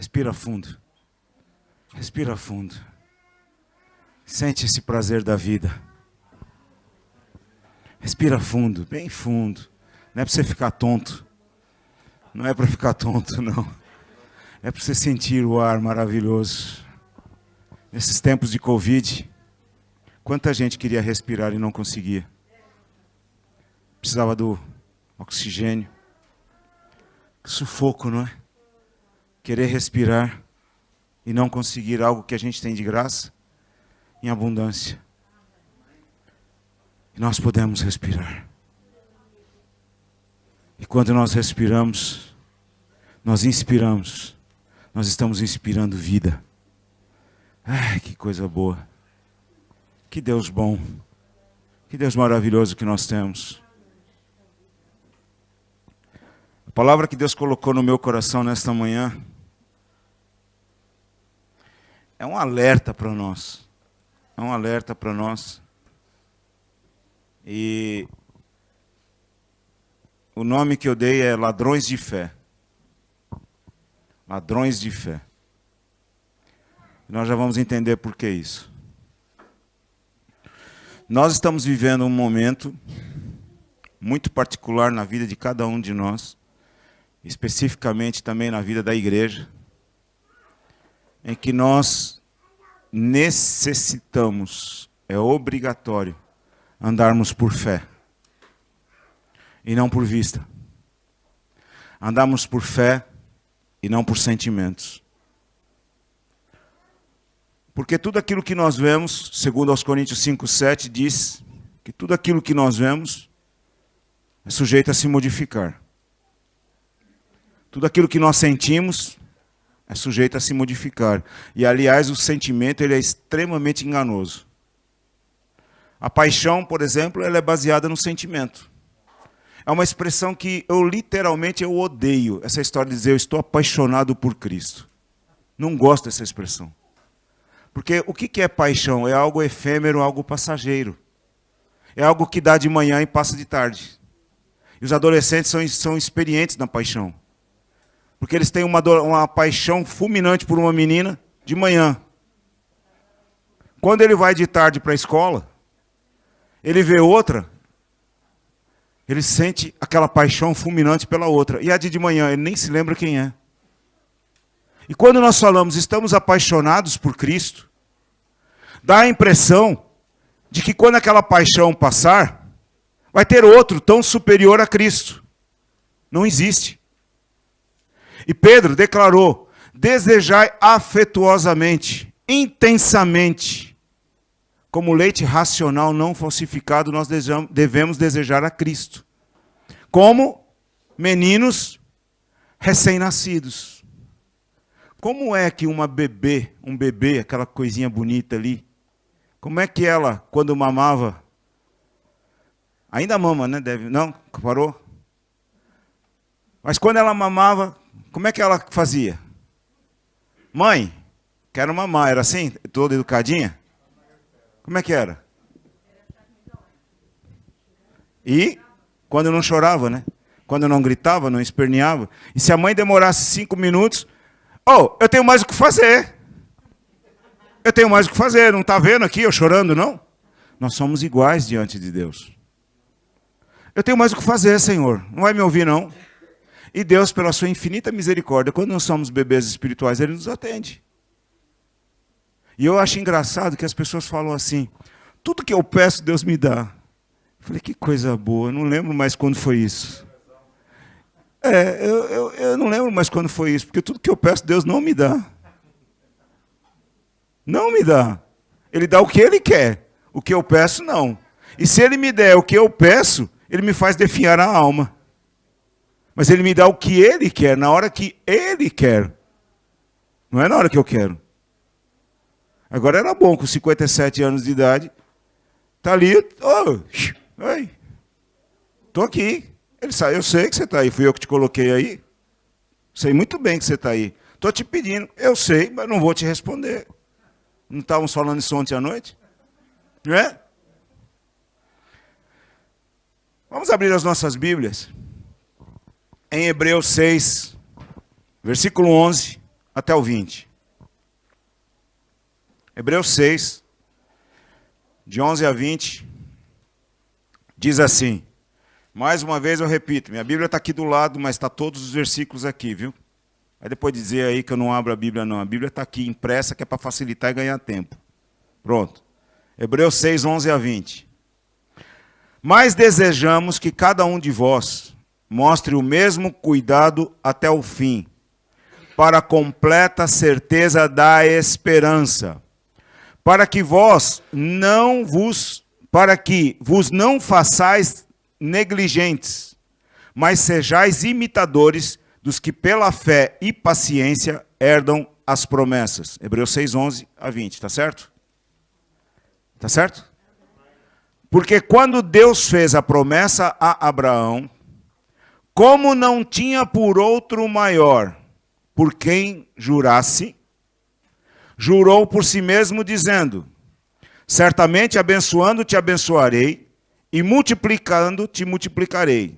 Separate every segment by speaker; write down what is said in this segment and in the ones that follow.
Speaker 1: Respira fundo. Respira fundo. Sente esse prazer da vida. Respira fundo, bem fundo. Não é para você ficar tonto. Não é para ficar tonto, não. É para você sentir o ar maravilhoso. Nesses tempos de Covid, quanta gente queria respirar e não conseguia. Precisava do oxigênio. Que sufoco, não é? Querer respirar e não conseguir algo que a gente tem de graça, em abundância. E nós podemos respirar. E quando nós respiramos, nós inspiramos. Nós estamos inspirando vida. Ai, que coisa boa. Que Deus bom. Que Deus maravilhoso que nós temos. A palavra que Deus colocou no meu coração nesta manhã é um alerta para nós. É um alerta para nós. E o nome que eu dei é Ladrões de Fé. Ladrões de fé. Nós já vamos entender por que isso. Nós estamos vivendo um momento muito particular na vida de cada um de nós, especificamente também na vida da igreja, em que nós necessitamos, é obrigatório, andarmos por fé e não por vista. Andarmos por fé e não por sentimentos. Porque tudo aquilo que nós vemos, segundo aos Coríntios 5:7, diz que tudo aquilo que nós vemos é sujeito a se modificar. Tudo aquilo que nós sentimos é sujeito a se modificar. E, aliás, o sentimento ele é extremamente enganoso. A paixão, por exemplo, ela é baseada no sentimento. É uma expressão que eu literalmente odeio. Essa história de dizer eu estou apaixonado por Cristo. Não gosto dessa expressão. Porque o que é paixão? É algo efêmero, algo passageiro. É algo que dá de manhã e passa de tarde. E os adolescentes são experientes na paixão. Porque eles têm uma paixão fulminante por uma menina de manhã. Quando ele vai de tarde para a escola, ele vê outra, ele sente aquela paixão fulminante pela outra. E a de manhã, ele nem se lembra quem é. E quando nós falamos, estamos apaixonados por Cristo, dá a impressão de que quando aquela paixão passar, vai ter outro tão superior a Cristo. Não existe. E Pedro declarou, desejai afetuosamente, intensamente, como leite racional não falsificado, nós devemos desejar a Cristo. Como meninos recém-nascidos. Como é que um bebê, aquela coisinha bonita ali, como é que ela, quando mamava, ainda mama, né? Não? Parou? Mas quando ela mamava, como é que ela fazia? Mãe, quero mamar. Era assim? Toda educadinha? Como é que era? E quando não chorava, né? Quando não gritava, não esperneava. E se a mãe demorasse 5 minutos... Oh, eu tenho mais o que fazer. Eu tenho mais o que fazer. Não está vendo aqui eu chorando, não? Nós somos iguais diante de Deus. Eu tenho mais o que fazer, Senhor. Não vai me ouvir, não? E Deus, pela sua infinita misericórdia, quando nós somos bebês espirituais, Ele nos atende. E eu acho engraçado que as pessoas falam assim, tudo que eu peço, Deus me dá. Eu falei, que coisa boa, eu não lembro mais quando foi isso. Eu não lembro mais quando foi isso, porque tudo que eu peço, Deus não me dá. Não me dá. Ele dá o que Ele quer, o que eu peço, não. E se Ele me der o que eu peço, Ele me faz definhar a alma. Mas Ele me dá o que Ele quer, na hora que Ele quer. Não é na hora que eu quero. Agora era bom, com 57 anos de idade, tá ali, oi, tô aqui. Ele sai, eu sei que você está aí, fui eu que te coloquei aí. Sei muito bem que você está aí. Estou te pedindo, eu sei, mas não vou te responder. Não estávamos falando isso ontem à noite? Não é? Vamos abrir as nossas Bíblias. Em Hebreus 6, versículo 11 até o 20. Hebreus 6, de 11 a 20, diz assim. Mais uma vez eu repito, minha Bíblia está aqui do lado, mas está todos os versículos aqui, viu? Aí depois dizer aí que eu não abro a Bíblia, não. A Bíblia está aqui impressa, que é para facilitar e ganhar tempo. Pronto. Hebreus 6, 11 a 20. Mas desejamos que cada um de vós mostre o mesmo cuidado até o fim, para a completa certeza da esperança, para que vos não façais negligentes, mas sejais imitadores dos que pela fé e paciência herdam as promessas. Hebreus 6, 11 a 20, está certo? Está certo? Porque quando Deus fez a promessa a Abraão, como não tinha por outro maior, por quem jurasse, jurou por si mesmo, dizendo: certamente abençoando te abençoarei, e multiplicando te multiplicarei.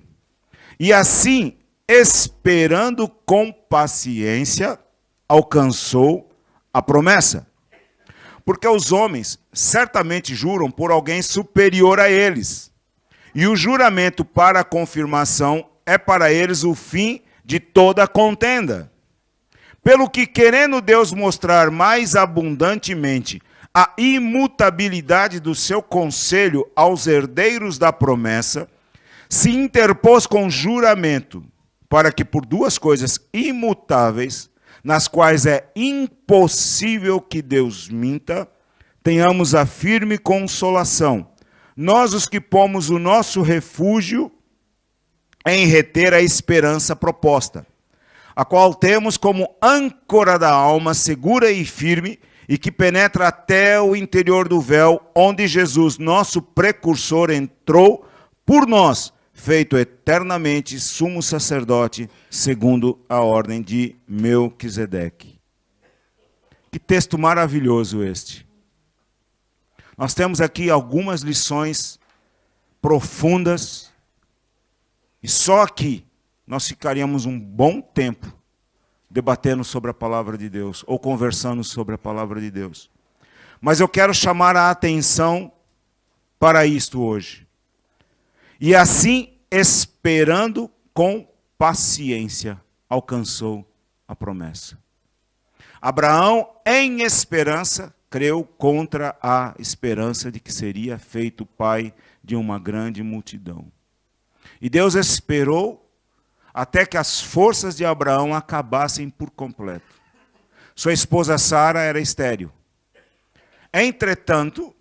Speaker 1: E assim, esperando com paciência, alcançou a promessa. Porque os homens certamente juram por alguém superior a eles, e o juramento para a confirmação é para eles o fim de toda contenda. Pelo que, querendo Deus mostrar mais abundantemente a imutabilidade do seu conselho aos herdeiros da promessa, se interpôs com juramento, para que por duas coisas imutáveis, nas quais é impossível que Deus minta, tenhamos a firme consolação, nós os que pomos o nosso refúgio em reter a esperança proposta, a qual temos como âncora da alma segura e firme, e que penetra até o interior do véu, onde Jesus, nosso precursor, entrou por nós, feito eternamente sumo sacerdote, segundo a ordem de Melquisedeque. Que texto maravilhoso este. Nós temos aqui algumas lições profundas, e só aqui nós ficaríamos um bom tempo debatendo sobre a palavra de Deus, ou conversando sobre a palavra de Deus. Mas eu quero chamar a atenção para isto hoje. E assim, esperando com paciência, alcançou a promessa. Abraão, em esperança, creu contra a esperança de que seria feito pai de uma grande multidão. E Deus esperou até que as forças de Abraão acabassem por completo. Sua esposa Sara era estéril. Entretanto,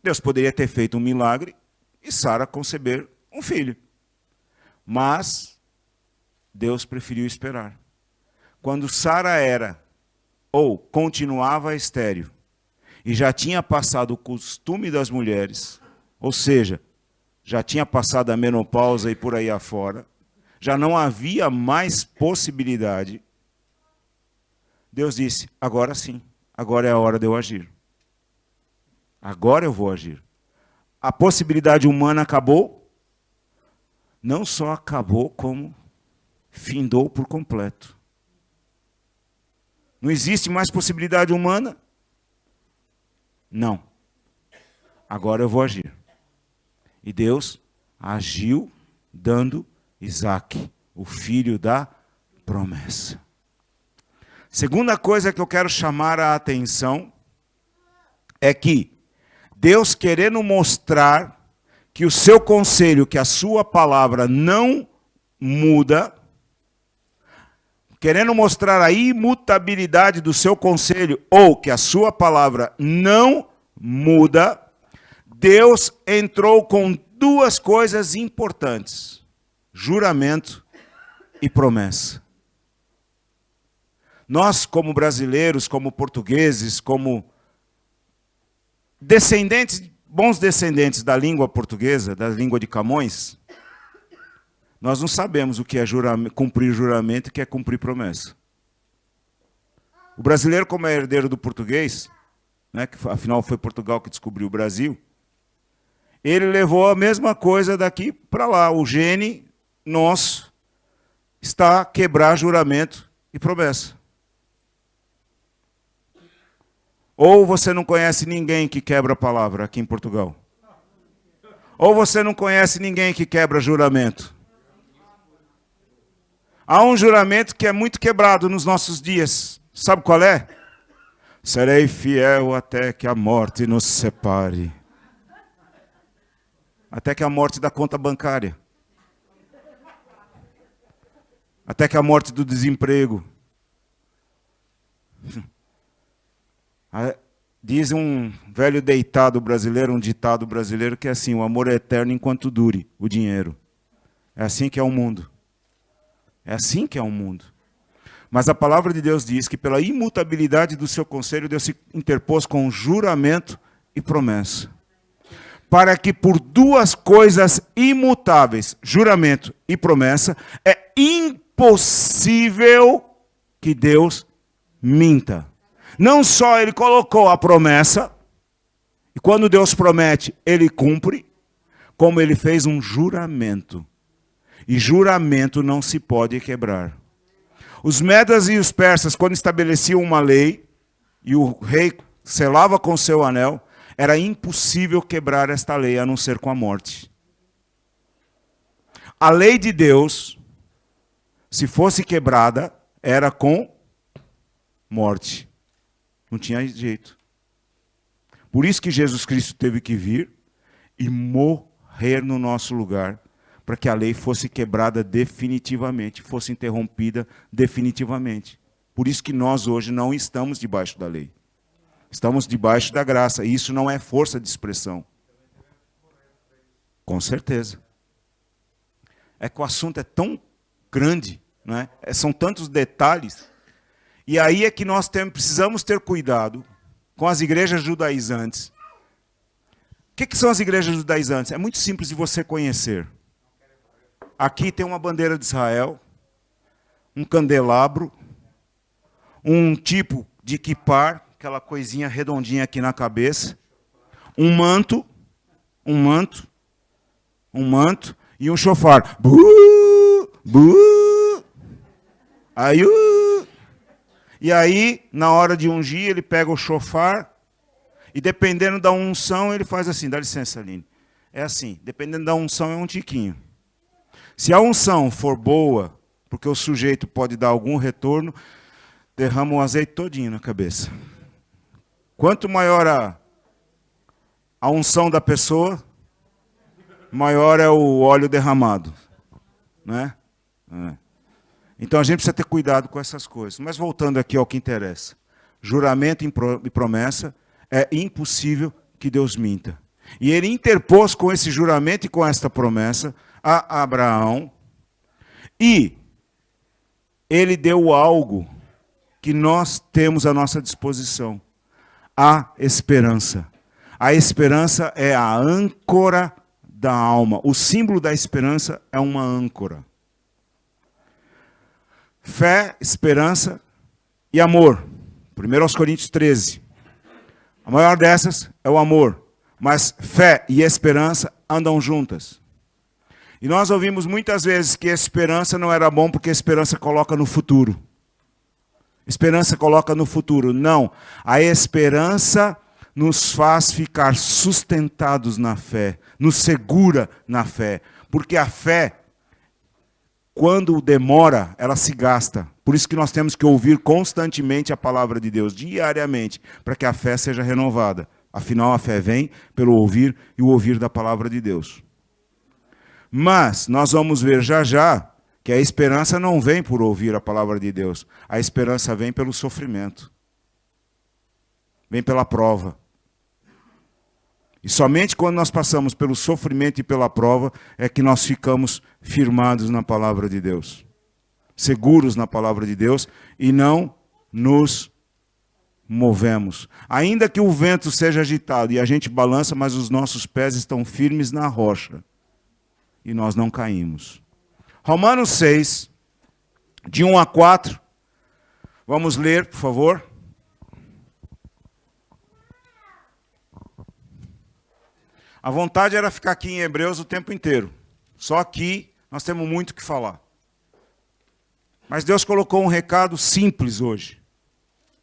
Speaker 1: Deus poderia ter feito um milagre e Sara conceber um filho. Mas Deus preferiu esperar. Quando Sara era ou continuava estéril e já tinha passado o costume das mulheres, ou seja, já tinha passado a menopausa e por aí afora, já não havia mais possibilidade, Deus disse: agora sim, agora é a hora de eu agir. Agora eu vou agir. A possibilidade humana acabou, não só acabou, como findou por completo. Não existe mais possibilidade humana? Não. Agora eu vou agir. E Deus agiu dando Isaque, o filho da promessa. Segunda coisa que eu quero chamar a atenção é que Deus, querendo mostrar que o seu conselho, que a sua palavra não muda, querendo mostrar a imutabilidade do seu conselho, ou que a sua palavra não muda, Deus entrou com duas coisas importantes: juramento e promessa. Nós, como brasileiros, como portugueses, como descendentes, bons descendentes da língua portuguesa, da língua de Camões, nós não sabemos o que é cumprir juramento e o que é cumprir promessa. O brasileiro, como é herdeiro do português, né, que afinal foi Portugal que descobriu o Brasil, ele levou a mesma coisa daqui para lá. O gene nosso está a quebrar juramento e promessa. Ou você não conhece ninguém que quebra a palavra aqui em Portugal. Ou você não conhece ninguém que quebra juramento. Há um juramento que é muito quebrado nos nossos dias. Sabe qual é? Serei fiel até que a morte nos separe. Até que a morte da conta bancária. Até que a morte do desemprego. Diz um velho deitado brasileiro, um ditado brasileiro, que é assim: o amor é eterno enquanto dure o dinheiro. É assim que é o mundo. É assim que é o mundo. Mas a palavra de Deus diz que pela imutabilidade do seu conselho, Deus se interpôs com juramento e promessa. Para que por duas coisas imutáveis, juramento e promessa, é impossível que Deus minta. Não só ele colocou a promessa, e quando Deus promete, ele cumpre, como ele fez um juramento. E juramento não se pode quebrar. Os medas e os persas, quando estabeleciam uma lei, e o rei selava com seu anel, era impossível quebrar esta lei, a não ser com a morte. A lei de Deus, se fosse quebrada, era com morte. Não tinha jeito. Por isso que Jesus Cristo teve que vir e morrer no nosso lugar, para que a lei fosse quebrada definitivamente, fosse interrompida definitivamente. Por isso que nós hoje não estamos debaixo da lei. Estamos debaixo da graça, e isso não é força de expressão. Com certeza. É que o assunto é tão grande, não é? São tantos detalhes. E aí é que nós precisamos ter cuidado com as igrejas judaizantes. O que são as igrejas judaizantes? É muito simples de você conhecer. Aqui tem uma bandeira de Israel, um candelabro, um tipo de kippar, aquela coisinha redondinha aqui na cabeça, um manto e um chofar. Bu, bu. Aí, e aí, na hora de ungir, ele pega o chofar e, dependendo da unção, ele faz assim. Dá licença, Aline. É assim, dependendo da unção, é um tiquinho. Se a unção for boa, porque o sujeito pode dar algum retorno, derrama o azeite todinho na cabeça. Quanto maior a unção da pessoa, maior é o óleo derramado. Né? Então a gente precisa ter cuidado com essas coisas. Mas voltando aqui ao que interessa. Juramento e promessa, é impossível que Deus minta. E ele interpôs com esse juramento e com esta promessa a Abraão, e ele deu algo que nós temos à nossa disposição: a esperança. A esperança é a âncora da alma. O símbolo da esperança é uma âncora. Fé, esperança e amor. 1 Coríntios 13. A maior dessas é o amor. Mas fé e esperança andam juntas. E nós ouvimos muitas vezes que esperança não era bom porque esperança coloca no futuro. Esperança coloca no futuro. Não. A esperança nos faz ficar sustentados na fé, nos segura na fé. Porque a fé, quando demora, ela se gasta. Por isso que nós temos que ouvir constantemente a palavra de Deus, diariamente, para que a fé seja renovada. Afinal, a fé vem pelo ouvir e o ouvir da palavra de Deus. Mas nós vamos ver já já que a esperança não vem por ouvir a palavra de Deus. A esperança vem pelo sofrimento. Vem pela prova. E somente quando nós passamos pelo sofrimento e pela prova é que nós ficamos firmados na palavra de Deus. Seguros na palavra de Deus e não nos movemos. Ainda que o vento seja agitado e a gente balança, mas os nossos pés estão firmes na rocha. E nós não caímos. Romanos 6, de 1 a 4. Vamos ler, por favor. A vontade era ficar aqui em Hebreus o tempo inteiro. Só que nós temos muito o que falar. Mas Deus colocou um recado simples hoje.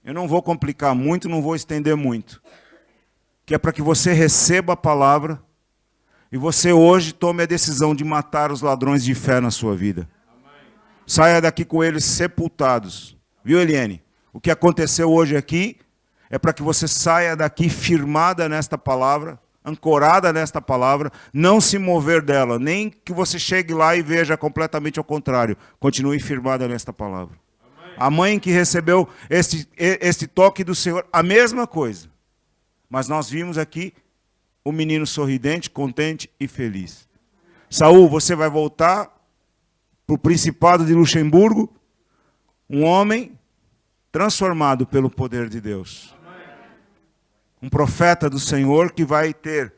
Speaker 1: Eu não vou complicar muito, não vou estender muito. Que é para que você receba a palavra e você hoje tome a decisão de matar os ladrões de fé na sua vida. Saia daqui com eles sepultados. Viu, Eliane? O que aconteceu hoje aqui é para que você saia daqui firmada nesta palavra, ancorada nesta palavra, não se mover dela, nem que você chegue lá e veja completamente ao contrário. Continue firmada nesta palavra. Amém. A mãe que recebeu este toque do Senhor, a mesma coisa. Mas nós vimos aqui o menino sorridente, contente e feliz. Saul, você vai voltar para o Principado de Luxemburgo, um homem transformado pelo poder de Deus. Um profeta do Senhor que vai ter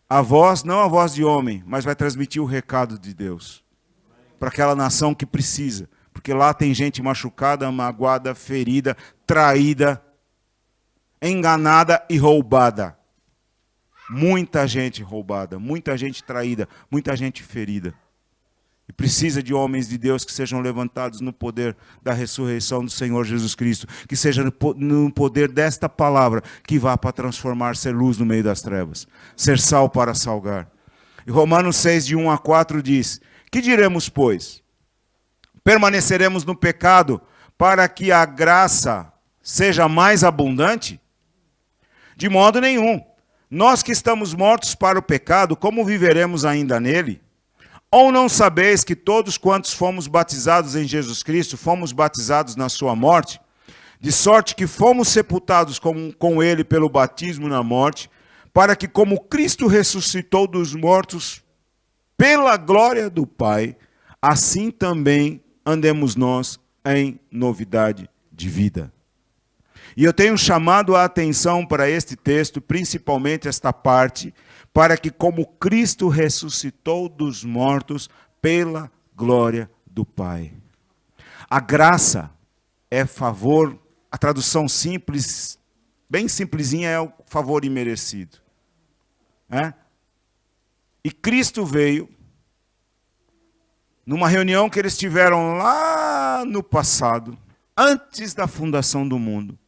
Speaker 1: a voz, não a voz de homem, mas vai transmitir o recado de Deus para aquela nação que precisa. Porque lá tem gente machucada, magoada, ferida, traída, enganada e roubada. Muita gente roubada, muita gente traída, muita gente ferida. E precisa de homens de Deus que sejam levantados no poder da ressurreição do Senhor Jesus Cristo. Que seja no poder desta palavra que vá para transformar, ser luz no meio das trevas. Ser sal para salgar. E Romanos 6, de 1 a 4 diz: que diremos, pois? Permaneceremos no pecado para que a graça seja mais abundante? De modo nenhum. Nós que estamos mortos para o pecado, como viveremos ainda nele? Ou não sabeis que todos quantos fomos batizados em Jesus Cristo, fomos batizados na sua morte? De sorte que fomos sepultados com ele pelo batismo na morte, para que como Cristo ressuscitou dos mortos pela glória do Pai, assim também andemos nós em novidade de vida. E eu tenho chamado a atenção para este texto, principalmente esta parte, para que como Cristo ressuscitou dos mortos pela glória do Pai. A graça é favor, a tradução simples, bem simplesinha, é o favor imerecido. E Cristo veio, numa reunião que eles tiveram lá no passado, antes da fundação do mundo,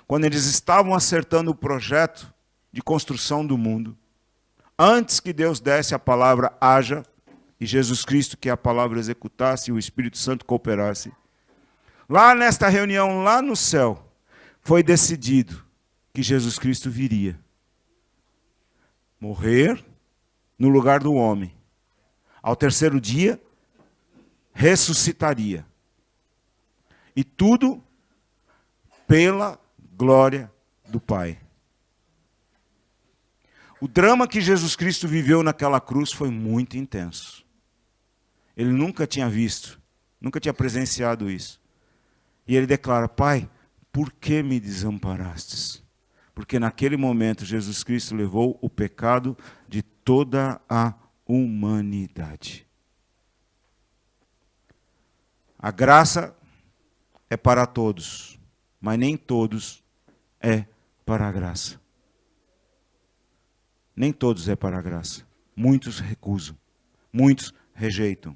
Speaker 1: quando eles estavam acertando o projeto de construção do mundo, antes que Deus desse a palavra haja, e Jesus Cristo que a palavra executasse e o Espírito Santo cooperasse, lá nesta reunião, lá no céu, foi decidido que Jesus Cristo viria morrer no lugar do homem. Ao terceiro dia, ressuscitaria. E tudo pela glória do Pai. O drama que Jesus Cristo viveu naquela cruz foi muito intenso. Ele nunca tinha visto, nunca tinha presenciado isso. E ele declara: Pai, por que me desamparastes? Porque naquele momento Jesus Cristo levou o pecado de toda a humanidade. A graça é para todos, mas nem todos é para a graça. Nem todos é para a graça. Muitos recusam, muitos rejeitam.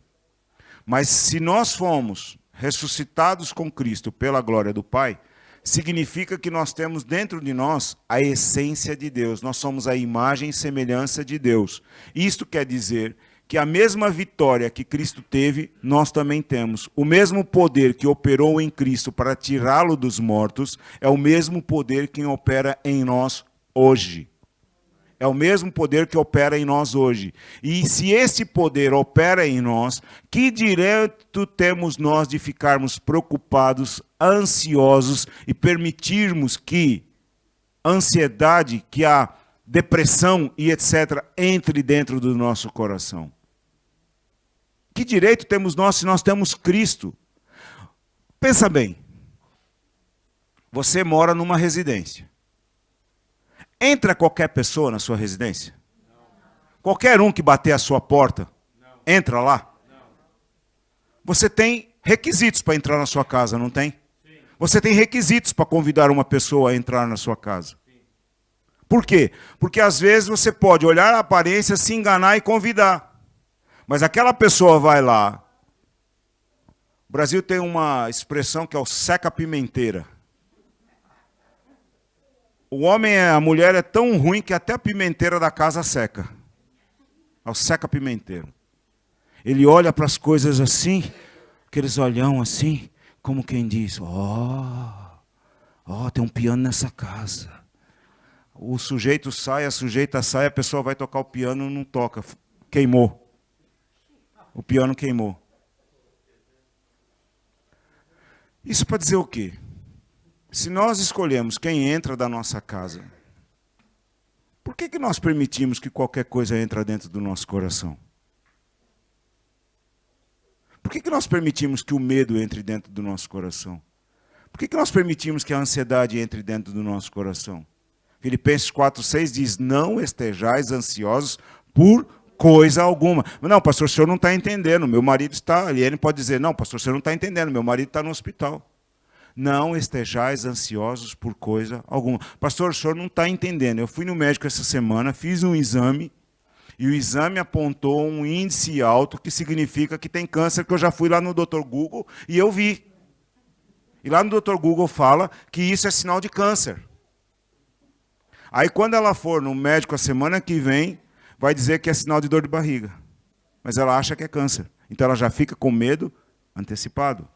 Speaker 1: Mas se nós fomos ressuscitados com Cristo pela glória do Pai, significa que nós temos dentro de nós a essência de Deus. Nós somos a imagem e semelhança de Deus. Isto quer dizer que a mesma vitória que Cristo teve, nós também temos. O mesmo poder que operou em Cristo para tirá-lo dos mortos, é o mesmo poder que opera em nós hoje. É o mesmo poder que opera em nós hoje. E se esse poder opera em nós, que direito temos nós de ficarmos preocupados, ansiosos e permitirmos que a ansiedade, que a depressão e etc. entre dentro do nosso coração? Que direito temos nós se nós temos Cristo? Pensa bem. Você mora numa residência. Entra qualquer pessoa na sua residência? Não. Qualquer um que bater a sua porta, não. Entra lá? Não. Você tem requisitos para entrar na sua casa, não tem? Sim. Você tem requisitos para convidar uma pessoa a entrar na sua casa. Sim. Por quê? Porque às vezes você pode olhar a aparência, se enganar e convidar. Mas aquela pessoa vai lá, Brasil tem uma expressão que é o seca-pimenteira. A mulher é tão ruim que até a pimenteira da casa seca. É o seca-pimenteiro. Ele olha para as coisas assim, aqueles olhão assim, como quem diz, tem um piano nessa casa. O sujeito sai, a sujeita sai, a pessoa vai tocar o piano, não toca. Queimou. O piano queimou. Isso para dizer o quê? Se nós escolhemos quem entra da nossa casa, por que nós permitimos que qualquer coisa entre dentro do nosso coração? Por que nós permitimos que o medo entre dentro do nosso coração? Por que nós permitimos que a ansiedade entre dentro do nosso coração? Filipenses 4,6 diz, não estejais ansiosos por coisa alguma. Não, pastor, o senhor não está entendendo, meu marido está ali. Ele pode dizer, não, pastor, o senhor não está entendendo, meu marido está no hospital. Não estejais ansiosos por coisa alguma. Pastor, o senhor não está entendendo. Eu fui no médico essa semana, fiz um exame, e o exame apontou um índice alto, que significa que tem câncer, que eu já fui lá no Dr. Google e eu vi. E lá no Dr. Google fala que isso é sinal de câncer. Aí quando ela for no médico a semana que vem, vai dizer que é sinal de dor de barriga. Mas ela acha que é câncer. Então ela já fica com medo antecipado.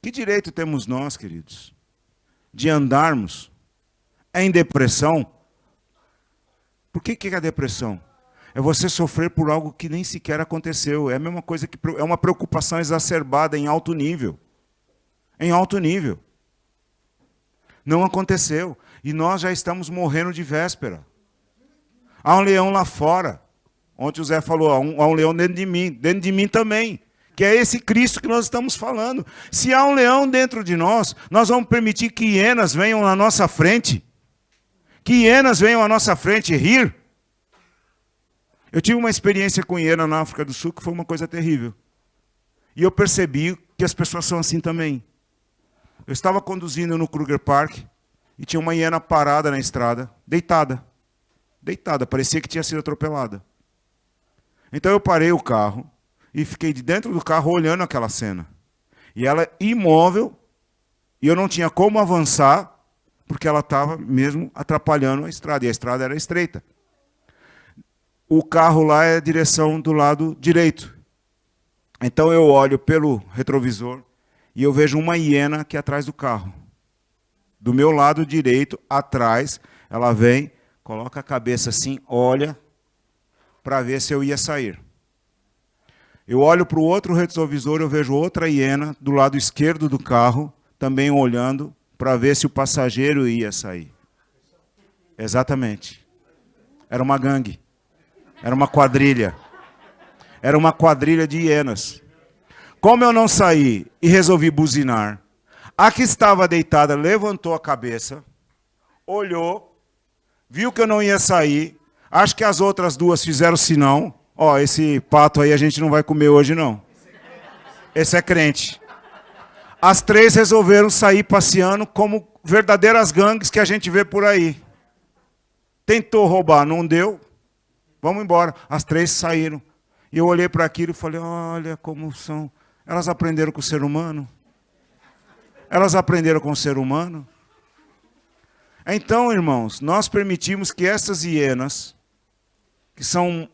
Speaker 1: Que direito temos nós, queridos, de andarmos em depressão? Por que é a depressão? É você sofrer por algo que nem sequer aconteceu. É a mesma coisa que é uma preocupação exacerbada em alto nível. Em alto nível. Não aconteceu. E nós já estamos morrendo de véspera. Há um leão lá fora. Ontem o Zé falou, há um leão dentro de mim também. Que é esse Cristo que nós estamos falando. Se há um leão dentro de nós, nós vamos permitir que hienas venham na nossa frente. Que hienas venham à nossa frente rir. Eu tive uma experiência com hiena na África do Sul que foi uma coisa terrível. E eu percebi que as pessoas são assim também. Eu estava conduzindo no Kruger Park e tinha uma hiena parada na estrada, deitada. Deitada, parecia que tinha sido atropelada. Então eu parei o carro e fiquei de dentro do carro olhando aquela cena. E ela imóvel, e eu não tinha como avançar, porque ela estava mesmo atrapalhando a estrada, e a estrada era estreita. O carro lá é a direção do lado direito. Então eu olho pelo retrovisor e eu vejo uma hiena aqui atrás do carro. Do meu lado direito, atrás, ela vem, coloca a cabeça assim, olha, para ver se eu ia sair. Eu olho para o outro retrovisor, eu vejo outra hiena do lado esquerdo do carro, também olhando para ver se o passageiro ia sair. Exatamente. Era uma gangue. Era uma quadrilha. Era uma quadrilha de hienas. Como eu não saí e resolvi buzinar, a que estava deitada levantou a cabeça, olhou, viu que eu não ia sair, acho que as outras duas fizeram sinão. Ó, esse pato aí a gente não vai comer hoje, não. Esse é crente. As três resolveram sair passeando como verdadeiras gangues que a gente vê por aí. Tentou roubar, não deu. Vamos embora. As três saíram. E eu olhei para aquilo e falei, olha como são. Elas aprenderam com o ser humano. Elas aprenderam com o ser humano. Então, irmãos, nós permitimos que essas hienas, que são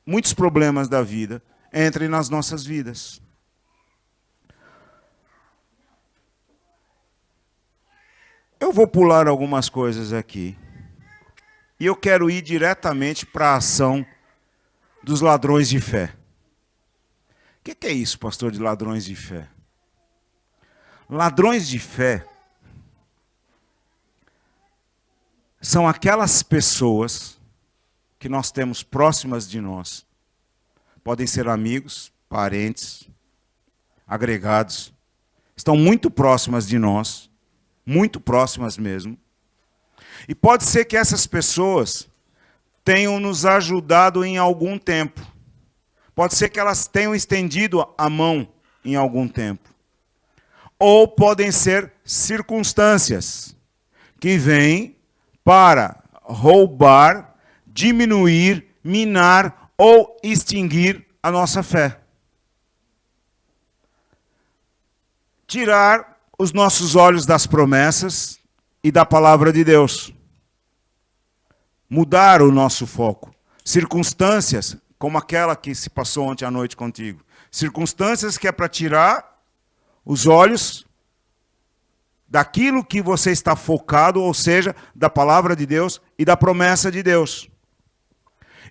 Speaker 1: muitos problemas da vida, entrem nas nossas vidas. Eu vou pular algumas coisas aqui. E eu quero ir diretamente para a ação dos ladrões de fé. O que é isso, pastor, de ladrões de fé? Ladrões de fé são aquelas pessoas que nós temos próximas de nós. Podem ser amigos, parentes, agregados. Estão muito próximas de nós, muito próximas mesmo. E pode ser que essas pessoas tenham nos ajudado em algum tempo. Pode ser que elas tenham estendido a mão em algum tempo. Ou podem ser circunstâncias que vêm para roubar, diminuir, minar ou extinguir a nossa fé. tirar os nossos olhos das promessas e da palavra de Deus. Mudar o nosso foco. Circunstâncias, como aquela que se passou ontem à noite contigo. Circunstâncias que é para tirar os olhos daquilo que você está focado, ou seja, da palavra de Deus e da promessa de Deus.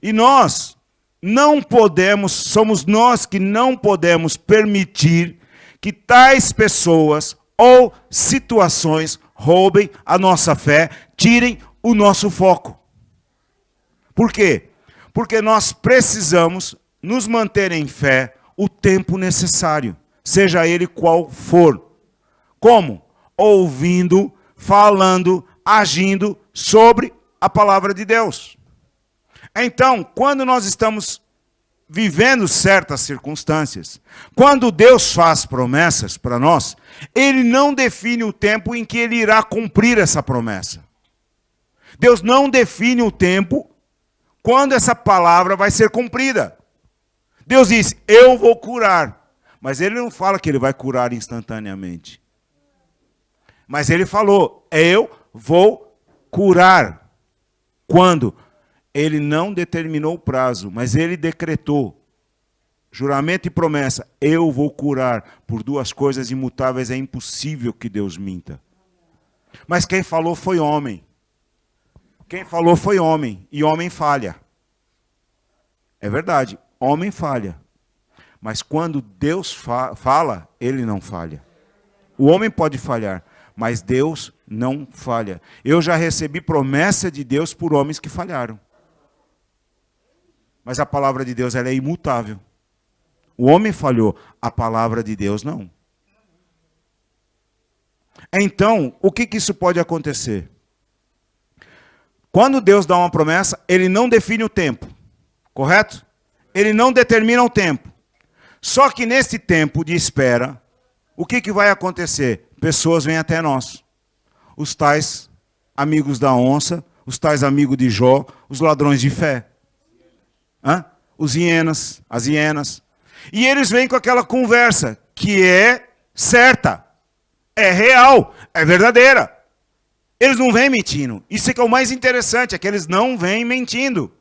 Speaker 1: E nós não podemos, somos nós que não podemos permitir que tais pessoas ou situações roubem a nossa fé, tirem o nosso foco. Por quê? Porque nós precisamos nos manter em fé o tempo necessário, seja ele qual for. Como? Ouvindo, falando, agindo sobre a palavra de Deus. Então, quando nós estamos vivendo certas circunstâncias, quando Deus faz promessas para nós, Ele não define o tempo em que Ele irá cumprir essa promessa. Deus não define o tempo quando essa palavra vai ser cumprida. Deus diz, eu vou curar. Mas Ele não fala que Ele vai curar instantaneamente. Mas Ele falou, eu vou curar. Quando? Ele não determinou o prazo, mas Ele decretou. Juramento e promessa, eu vou curar. Por duas coisas imutáveis é impossível que Deus minta. Mas quem falou foi homem. Quem falou foi homem, e homem falha. É verdade, homem falha. Mas quando Deus fala, Ele não falha. O homem pode falhar, mas Deus não falha. Eu já recebi promessa de Deus por homens que falharam. Mas a palavra de Deus ela é imutável. O homem falhou, a palavra de Deus não. Então, o que isso pode acontecer? Quando Deus dá uma promessa, Ele não define o tempo. Correto? Ele não determina o tempo. Só que nesse tempo de espera, o que vai acontecer? Pessoas vêm até nós. Os tais amigos da onça, os tais amigos de Jó, os ladrões de fé. Os hienas, as hienas. E eles vêm com aquela conversa que é certa, é real, é verdadeira. Eles não vêm mentindo. Isso é que é o mais interessante, é que eles não vêm mentindo.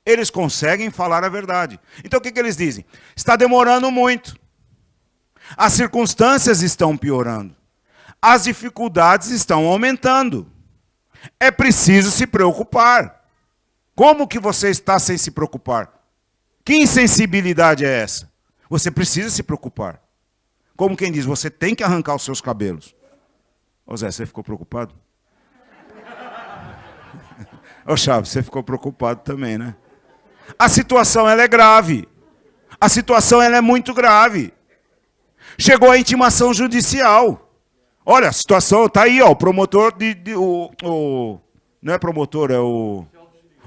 Speaker 1: Eles conseguem falar a verdade. Então o que eles dizem? Está demorando muito. As circunstâncias estão piorando. As dificuldades estão aumentando. É preciso se preocupar. Como que você está sem se preocupar? Que insensibilidade é essa? Você precisa se preocupar. Como quem diz, você tem que arrancar os seus cabelos. Ô Zé, você ficou preocupado? Ô Chaves, você ficou preocupado também, né? A situação ela é grave. A situação ela é muito grave. Chegou a intimação judicial. Olha, a situação está aí, ó, o promotor não é promotor, é o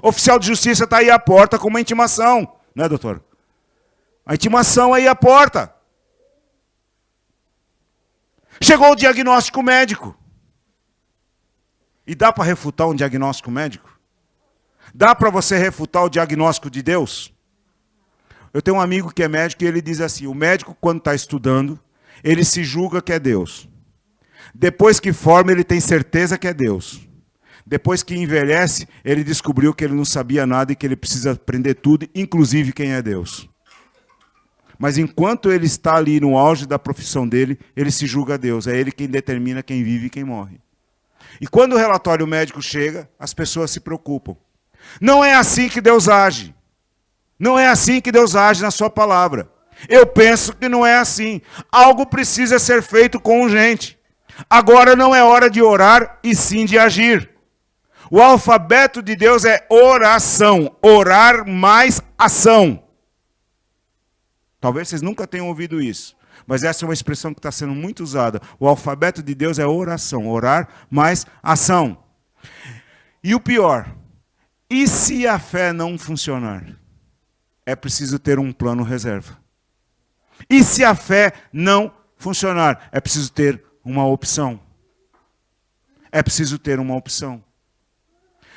Speaker 1: oficial de justiça está aí à porta com uma intimação, né, doutor? A intimação aí à porta. Chegou o diagnóstico médico. E dá para refutar um diagnóstico médico? Dá para você refutar o diagnóstico de Deus? Eu tenho um amigo que é médico e ele diz assim, o médico quando está estudando, ele se julga que é Deus. Depois que forma, ele tem certeza que é Deus. Depois que envelhece, ele descobriu que ele não sabia nada e que ele precisa aprender tudo, inclusive quem é Deus. Mas enquanto ele está ali no auge da profissão dele, ele se julga Deus. É ele quem determina quem vive e quem morre. E quando o relatório médico chega, as pessoas se preocupam. Não é assim que Deus age. Não é assim que Deus age na sua palavra. Eu penso que não é assim. Algo precisa ser feito com urgente. Agora não é hora de orar e sim de agir. O alfabeto de Deus é oração. Orar mais ação. Talvez vocês nunca tenham ouvido isso. Mas essa é uma expressão que está sendo muito usada. O alfabeto de Deus é oração. Orar mais ação. E o pior. E se a fé não funcionar? É preciso ter um plano reserva. E se a fé não funcionar? É preciso ter uma opção. É preciso ter uma opção.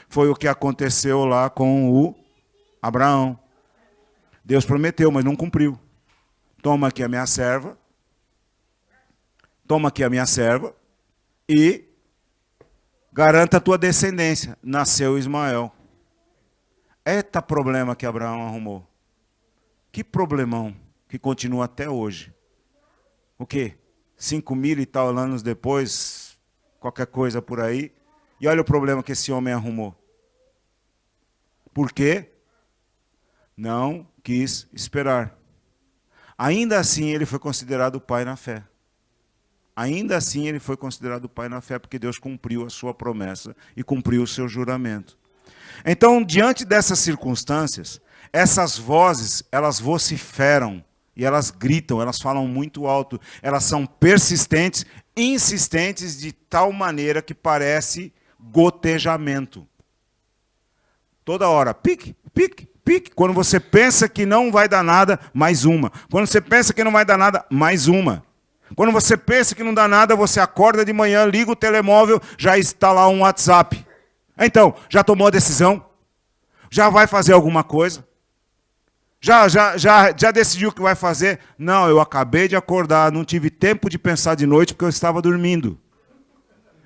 Speaker 1: Foi o que aconteceu lá com o Abraão. Deus prometeu, mas não cumpriu. Toma aqui a minha serva. toma aqui a minha serva e garanta a tua descendência. Nasceu Ismael. Eita problema que Abraão arrumou. Que problemão que continua até hoje. O quê? 5.000 e tal anos depois, qualquer coisa por aí. E olha o problema que esse homem arrumou. Por quê? Não quis esperar. Ainda assim ele foi considerado pai na fé. Ainda assim ele foi considerado pai na fé, porque Deus cumpriu a sua promessa e cumpriu o seu juramento. Então, diante dessas circunstâncias, essas vozes, elas vociferam, e elas gritam, elas falam muito alto, elas são persistentes, insistentes, de tal maneira que parece gotejamento. Toda hora, pique, pique, pique. Quando você pensa que não vai dar nada, mais uma. Quando você pensa que não vai dar nada, mais uma. Quando você pensa que não dá nada, você acorda de manhã, liga o telemóvel, já está lá um WhatsApp. Então, já tomou a decisão? Já vai fazer alguma coisa? Já decidiu o que vai fazer? Não, eu acabei de acordar, não tive tempo de pensar de noite porque eu estava dormindo.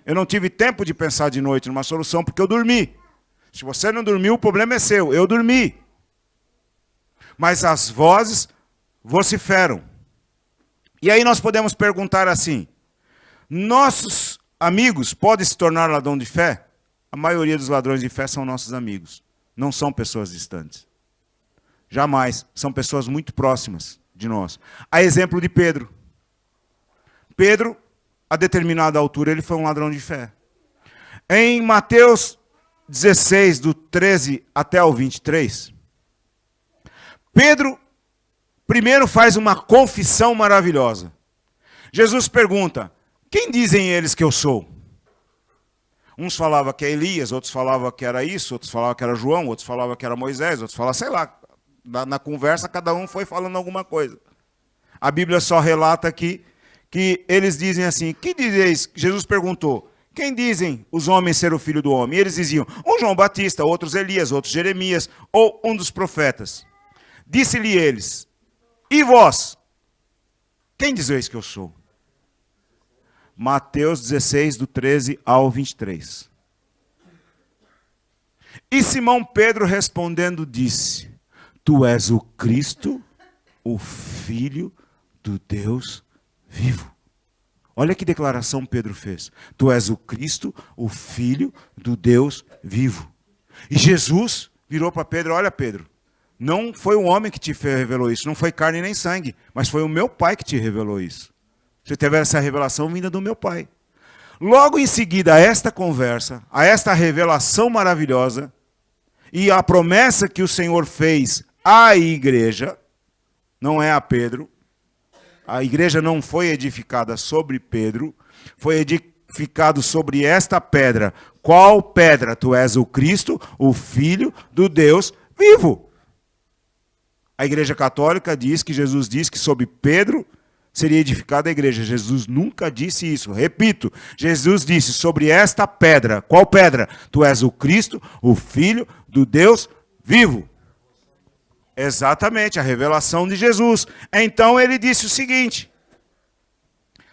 Speaker 1: Eu não tive tempo de pensar de noite numa solução porque eu dormi. Se você não dormiu, o problema é seu, eu dormi. Mas as vozes vociferam. E aí nós podemos perguntar assim, nossos amigos podem se tornar ladrão de fé? A maioria dos ladrões de fé são nossos amigos, não são pessoas distantes. Jamais, são pessoas muito próximas de nós. A exemplo de Pedro. Pedro, a determinada altura, ele foi um ladrão de fé. Em Mateus 16, do 13 até o 23, Pedro primeiro faz uma confissão maravilhosa. Jesus pergunta, quem dizem eles que eu sou? Uns falavam que é Elias, outros falavam que era isso, outros falavam que era João, outros falavam que era Moisés, outros falavam, sei lá. Na conversa, cada um foi falando alguma coisa. A Bíblia só relata aqui que eles dizem assim, que dizeis? Jesus perguntou, quem dizem os homens ser o filho do homem? E eles diziam, um João Batista, outros Elias, outros Jeremias, ou um dos profetas. Disse-lhe eles, e vós? Quem dizeis que eu sou? Mateus 16, do 13 ao 23. E Simão Pedro respondendo disse, tu és o Cristo, o Filho do Deus vivo. Olha que declaração Pedro fez. Tu és o Cristo, o Filho do Deus vivo. E Jesus virou para Pedro, olha Pedro, não foi o homem que te revelou isso, não foi carne nem sangue, mas foi o meu Pai que te revelou isso. Você teve essa revelação vinda do meu Pai. Logo em seguida a esta conversa, a esta revelação maravilhosa, e a promessa que o Senhor fez à igreja, não é a Pedro, a igreja não foi edificada sobre Pedro, foi edificado sobre esta pedra. Qual pedra? Tu és o Cristo, o Filho do Deus vivo. A igreja católica diz que Jesus diz que sobre Pedro seria edificada a igreja. Jesus nunca disse isso. Repito, Jesus disse sobre esta pedra. Qual pedra? Tu és o Cristo, o Filho do Deus vivo. Exatamente, a revelação de Jesus. Então ele disse o seguinte,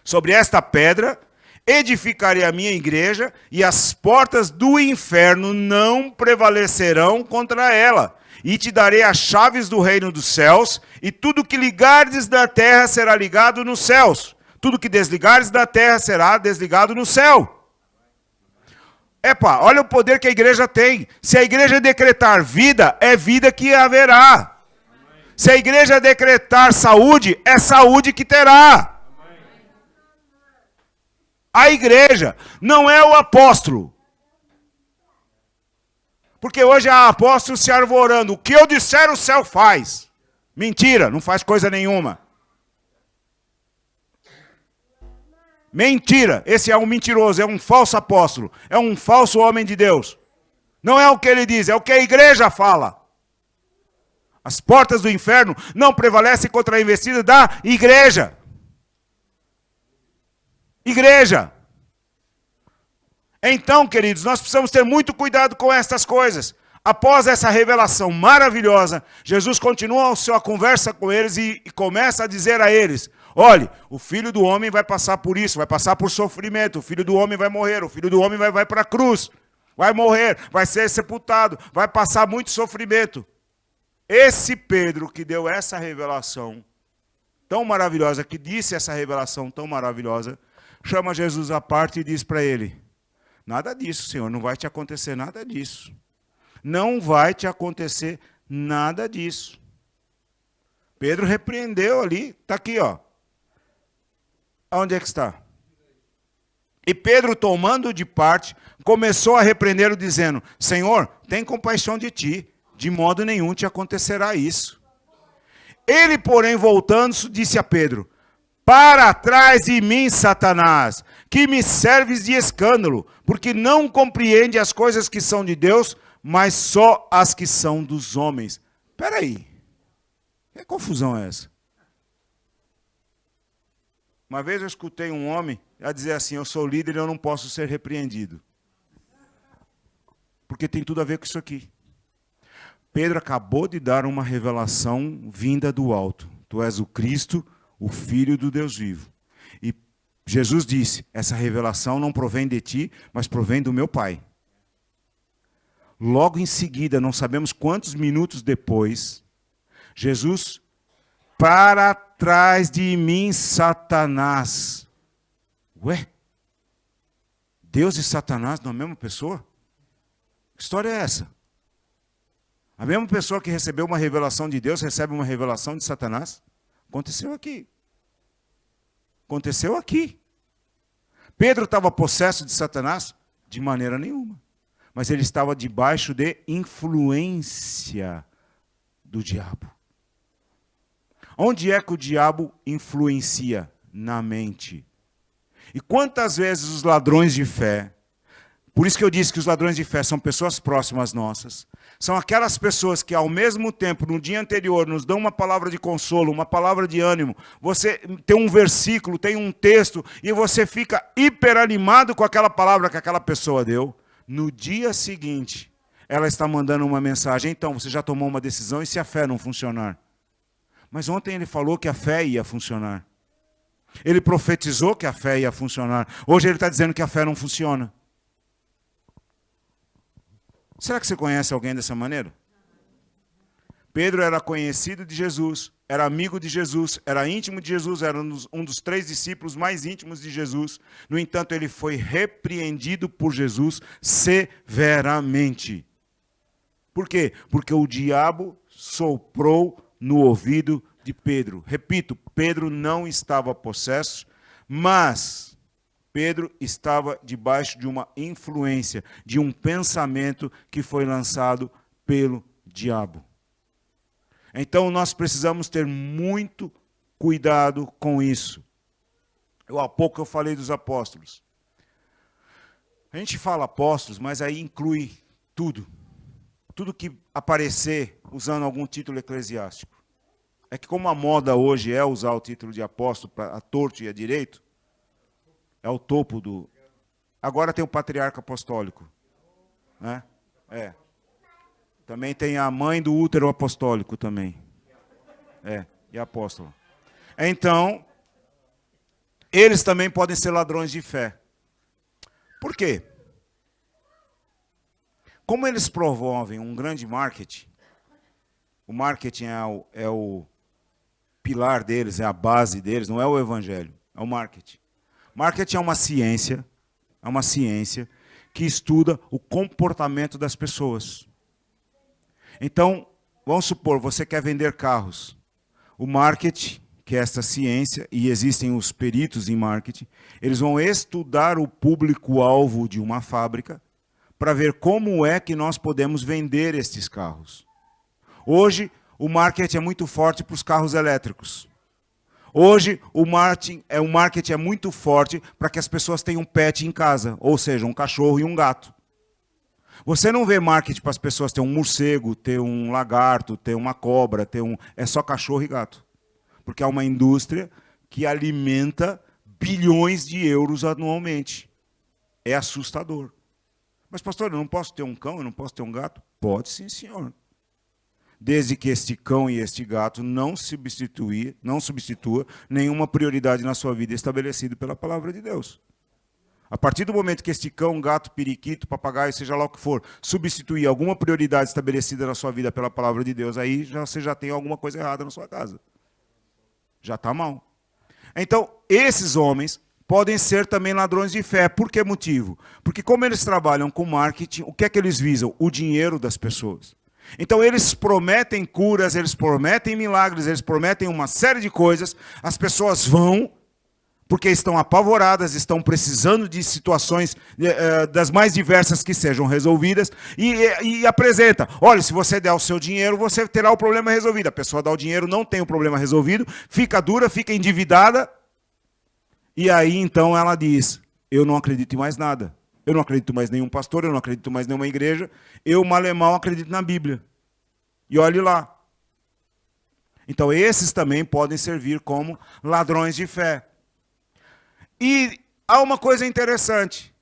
Speaker 1: sobre esta pedra edificarei a minha igreja e as portas do inferno não prevalecerão contra ela. E te darei as chaves do reino dos céus, e tudo que ligares da terra será ligado nos céus. Tudo que desligares da terra será desligado no céu. Epa, olha o poder que a igreja tem. Se a igreja decretar vida, é vida que haverá. Se a igreja decretar saúde, é saúde que terá. A igreja não é o apóstolo. Porque hoje há apóstolos se arvorando. O que eu disser, o céu faz. Mentira, não faz coisa nenhuma. Mentira, esse é um mentiroso, é um falso apóstolo, é um falso homem de Deus. Não é o que ele diz, é o que a igreja fala. As portas do inferno não prevalecem contra a investida da igreja. Igreja. Então, queridos, nós precisamos ter muito cuidado com estas coisas. Após essa revelação maravilhosa, Jesus continua a sua conversa com eles e começa a dizer a eles, Olhe, o Filho do Homem vai passar por isso, vai passar por sofrimento, o Filho do Homem vai morrer, o Filho do Homem vai para a cruz, vai morrer, vai ser sepultado, vai passar muito sofrimento. Esse Pedro que deu essa revelação tão maravilhosa, que disse essa revelação tão maravilhosa, chama Jesus à parte e diz para ele: nada disso, Senhor, não vai te acontecer nada disso. Não vai te acontecer nada disso. Pedro repreendeu ali, está aqui, ó. Onde é que está? E Pedro, tomando de parte, começou a repreendê-lo, dizendo: Senhor, tem compaixão de ti, de modo nenhum te acontecerá isso. Ele, porém, voltando-se, disse a Pedro: para trás de mim, Satanás, que me serves de escândalo, porque não compreende as coisas que são de Deus, mas só as que são dos homens. Espera aí, que confusão é essa? Uma vez eu escutei um homem a dizer assim: eu sou líder e eu não posso ser repreendido. Porque tem tudo a ver com isso aqui. Pedro acabou de dar uma revelação vinda do alto. Tu és o Cristo, o Filho do Deus vivo. E Jesus disse: essa revelação não provém de ti, mas provém do meu Pai. Logo em seguida, não sabemos quantos minutos depois, Jesus: para trás de mim, Satanás. Ué? Deus e Satanás na mesma pessoa? Que história é essa? A mesma pessoa que recebeu uma revelação de Deus recebe uma revelação de Satanás? Aconteceu aqui. Aconteceu aqui. Pedro estava possesso de Satanás? De maneira nenhuma. Mas ele estava debaixo de influência do diabo. Onde é que o diabo influencia? Na mente. E quantas vezes os ladrões de fé, por isso que eu disse que os ladrões de fé são pessoas próximas nossas, são aquelas pessoas que ao mesmo tempo, no dia anterior, nos dão uma palavra de consolo, uma palavra de ânimo, você tem um versículo, tem um texto, e você fica hiperanimado com aquela palavra que aquela pessoa deu. No dia seguinte, ela está mandando uma mensagem: então, você já tomou uma decisão, e se a fé não funcionar? Mas ontem ele falou que a fé ia funcionar. Ele profetizou que a fé ia funcionar. Hoje ele está dizendo que a fé não funciona. Será que você conhece alguém dessa maneira? Pedro era conhecido de Jesus, era amigo de Jesus, era íntimo de Jesus, era um dos 3 discípulos mais íntimos de Jesus. No entanto, ele foi repreendido por Jesus severamente. Por quê? Porque o diabo soprou no ouvido de Pedro. Repito, Pedro não estava possesso, mas Pedro estava debaixo de uma influência, de um pensamento que foi lançado pelo diabo. Então nós precisamos ter muito cuidado com isso. Há pouco eu falei dos apóstolos. A gente fala apóstolos, mas aí inclui tudo. Tudo que aparecer usando algum título eclesiástico. É que como a moda hoje é usar o título de apóstolo a torto e a direito, é o topo do... Agora tem o patriarca apostólico. Né? É. Também tem a mãe do útero apostólico também. E apóstolo. Então, eles também podem ser ladrões de fé. Por quê? Como eles promovem um grande marketing, o marketing é o pilar deles, é a base deles, não é o evangelho, é o marketing. Marketing é uma ciência que estuda o comportamento das pessoas. Então, vamos supor, você quer vender carros. O marketing, que é esta ciência, e existem os peritos em marketing, eles vão estudar o público-alvo de uma fábrica para ver como é que nós podemos vender estes carros. Hoje, o marketing é muito forte para os carros elétricos. Hoje, o marketing é muito forte para que as pessoas tenham um pet em casa, ou seja, um cachorro e um gato. Você não vê marketing para as pessoas ter um morcego, ter um lagarto, ter uma cobra, é só cachorro e gato. Porque é uma indústria que alimenta bilhões de euros anualmente. É assustador. Mas, pastor, eu não posso ter um cão, eu não posso ter um gato? Pode sim, senhor. desde que este cão e este gato não substitua nenhuma prioridade na sua vida estabelecida pela palavra de Deus. A partir do momento que este cão, gato, periquito, papagaio, seja lá o que for, substituir alguma prioridade estabelecida na sua vida pela palavra de Deus, aí você já tem alguma coisa errada na sua casa. Já está mal. Então, esses homens podem ser também ladrões de fé. Por que motivo? Porque como eles trabalham com marketing, o que é que eles visam? O dinheiro das pessoas. Então eles prometem curas, eles prometem milagres, eles prometem uma série de coisas, as pessoas vão, porque estão apavoradas, estão precisando de situações das mais diversas que sejam resolvidas, e apresenta, olha, se você der o seu dinheiro, você terá o problema resolvido. A pessoa dá o dinheiro, não tem o problema resolvido, fica dura, fica endividada, e aí então ela diz, eu não acredito em mais nada. Eu não acredito mais em nenhum pastor, eu não acredito mais em nenhuma igreja, eu mal e mal acredito na Bíblia. E olhe lá. Então esses também podem servir como ladrões de fé. E há uma coisa interessante,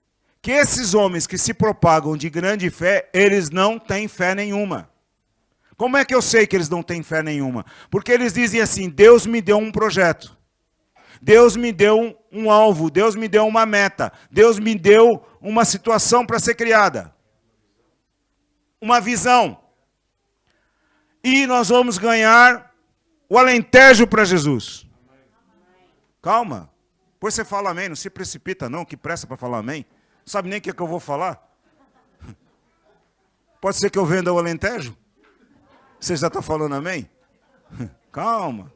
Speaker 1: que esses homens que se propagam de grande fé, eles não têm fé nenhuma. Como é que eu sei que eles não têm fé nenhuma? Porque eles dizem assim, Deus me deu um projeto. Deus me deu um alvo, Deus me deu uma meta, Deus me deu uma situação para ser criada. Uma visão. E nós vamos ganhar o Alentejo para Jesus. Calma. Depois você fala amém, não se precipita não, que pressa para falar amém. Não sabe nem o que é que eu vou falar? Pode ser que eu venda o Alentejo? Você já está falando amém? Calma.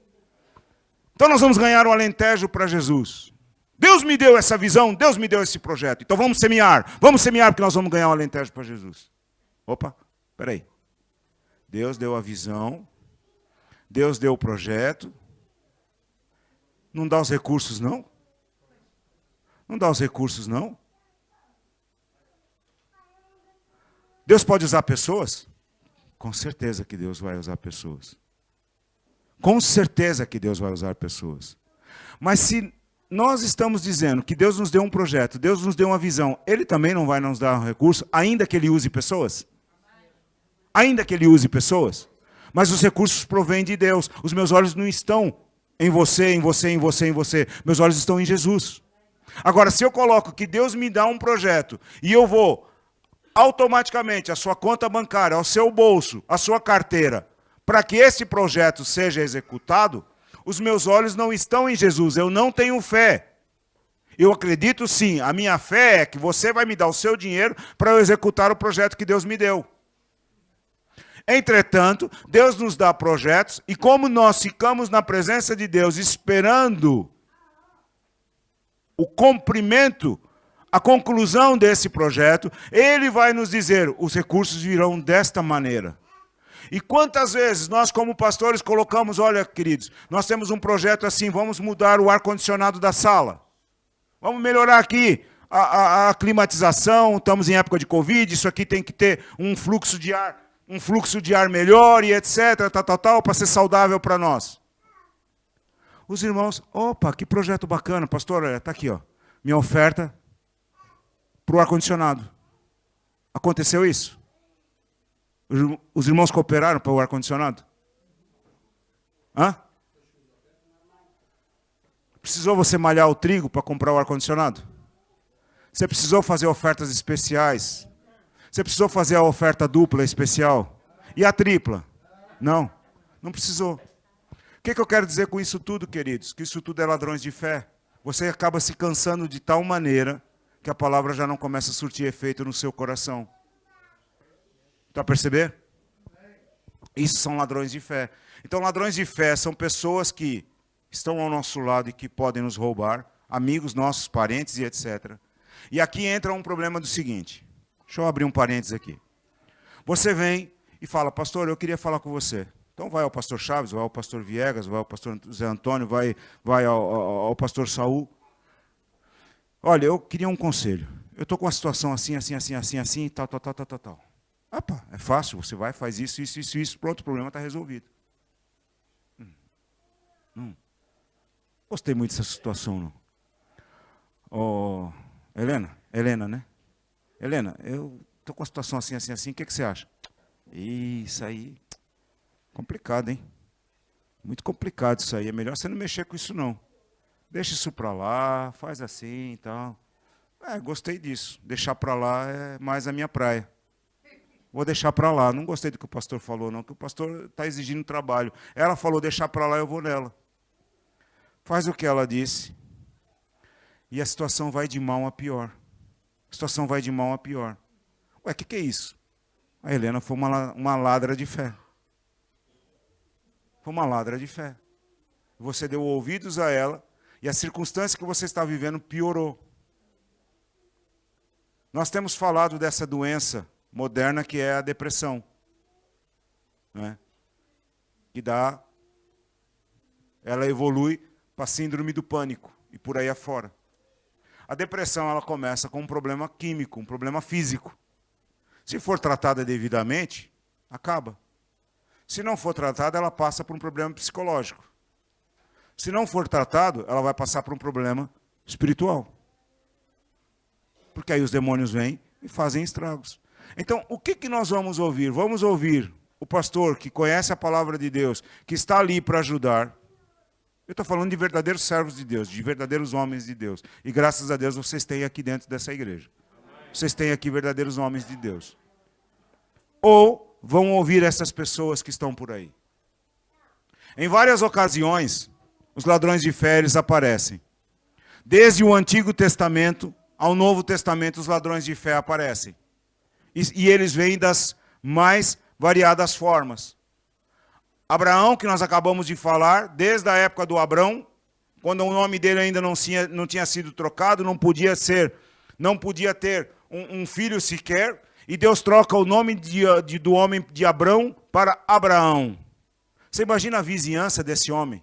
Speaker 1: Então nós vamos ganhar o Alentejo para Jesus. Deus me deu essa visão, Deus me deu esse projeto. Então vamos semear porque nós vamos ganhar o Alentejo para Jesus. Opa, peraí. Deus deu a visão, Deus deu o projeto. Não dá os recursos não? Não dá os recursos não? Deus pode usar pessoas? Com certeza que Deus vai usar pessoas. Com certeza que Deus vai usar pessoas. Mas se nós estamos dizendo que Deus nos deu um projeto, Deus nos deu uma visão, Ele também não vai nos dar um recurso, ainda que Ele use pessoas? Ainda que Ele use pessoas? Mas os recursos provêm de Deus. Os meus olhos não estão em você, em você, em você, em você. Meus olhos estão em Jesus. Agora, se eu coloco que Deus me dá um projeto e eu vou automaticamente a sua conta bancária, ao seu bolso, a sua carteira, para que esse projeto seja executado, os meus olhos não estão em Jesus, eu não tenho fé. Eu acredito sim, a minha fé é que você vai me dar o seu dinheiro para eu executar o projeto que Deus me deu. Entretanto, Deus nos dá projetos e como nós ficamos na presença de Deus esperando o cumprimento, a conclusão desse projeto, Ele vai nos dizer, os recursos virão desta maneira. E quantas vezes nós como pastores colocamos, olha queridos, nós temos um projeto assim, vamos mudar o ar-condicionado da sala. Vamos melhorar aqui a climatização, estamos em época de Covid, isso aqui tem que ter um fluxo de ar melhor e etc, para ser saudável para nós. Os irmãos, opa, que projeto bacana, pastor, está aqui, ó, minha oferta para o ar-condicionado. Aconteceu isso? Os irmãos cooperaram para o ar-condicionado? Hã? Precisou você malhar o trigo para comprar o ar-condicionado? Você precisou fazer ofertas especiais? Você precisou fazer a oferta dupla especial? E a tripla? Não, não precisou. O que eu quero dizer com isso tudo, queridos? Que isso tudo é ladrões de fé. Você acaba se cansando de tal maneira que a palavra já não começa a surtir efeito no seu coração. Está a perceber? Isso são ladrões de fé. Então, ladrões de fé são pessoas que estão ao nosso lado e que podem nos roubar, amigos nossos, parentes e etc. E aqui entra um problema do seguinte. Deixa eu abrir um parênteses aqui. Você vem e fala, pastor, eu queria falar com você. Então vai ao pastor Chaves, vai ao pastor Viegas, vai ao pastor Zé Antônio, vai ao pastor Saul. Olha, eu queria um conselho. Eu estou com uma situação assim, tal. Opa, é fácil, você vai, faz isso, pronto, o problema está resolvido. Gostei muito dessa situação, não. Oh, Helena, né? Helena, eu estou com uma situação assim, o que você acha? Isso aí, Complicado, hein? Muito complicado isso aí. É melhor você não mexer com isso, não. Deixa isso para lá, faz assim e tal. Gostei disso. Deixar para lá é mais a minha praia. Vou deixar para lá. Não gostei do que o pastor falou, não, que o pastor está exigindo trabalho. Ela falou deixar para lá, eu vou nela. Faz o que ela disse. E a situação vai de mal a pior. A situação vai de mal a pior. Ué, o que é isso? A Helena foi uma ladra de fé. Foi uma ladra de fé. Você deu ouvidos a ela e a circunstância que você está vivendo piorou. Nós temos falado dessa doença moderna que é a depressão. Né? Que ela evolui para a síndrome do pânico e por aí afora. A depressão ela começa com um problema químico, um problema físico. Se for tratada devidamente, acaba. Se não for tratada, ela passa por um problema psicológico. Se não for tratado, ela vai passar por um problema espiritual. Porque aí os demônios vêm e fazem estragos. Então, o que nós vamos ouvir? Vamos ouvir o pastor que conhece a palavra de Deus, que está ali para ajudar. Eu estou falando de verdadeiros servos de Deus, de verdadeiros homens de Deus. E graças a Deus vocês têm aqui dentro dessa igreja. Vocês têm aqui verdadeiros homens de Deus. Ou vão ouvir essas pessoas que estão por aí. Em várias ocasiões, os ladrões de fé eles aparecem. Desde o Antigo Testamento ao Novo Testamento, os ladrões de fé aparecem. E eles vêm das mais variadas formas. Abraão, que nós acabamos de falar, desde a época do Abrão, quando o nome dele ainda não tinha sido trocado, não podia ter um filho sequer, e Deus troca o nome do homem de Abrão para Abraão. Você imagina a vizinhança desse homem?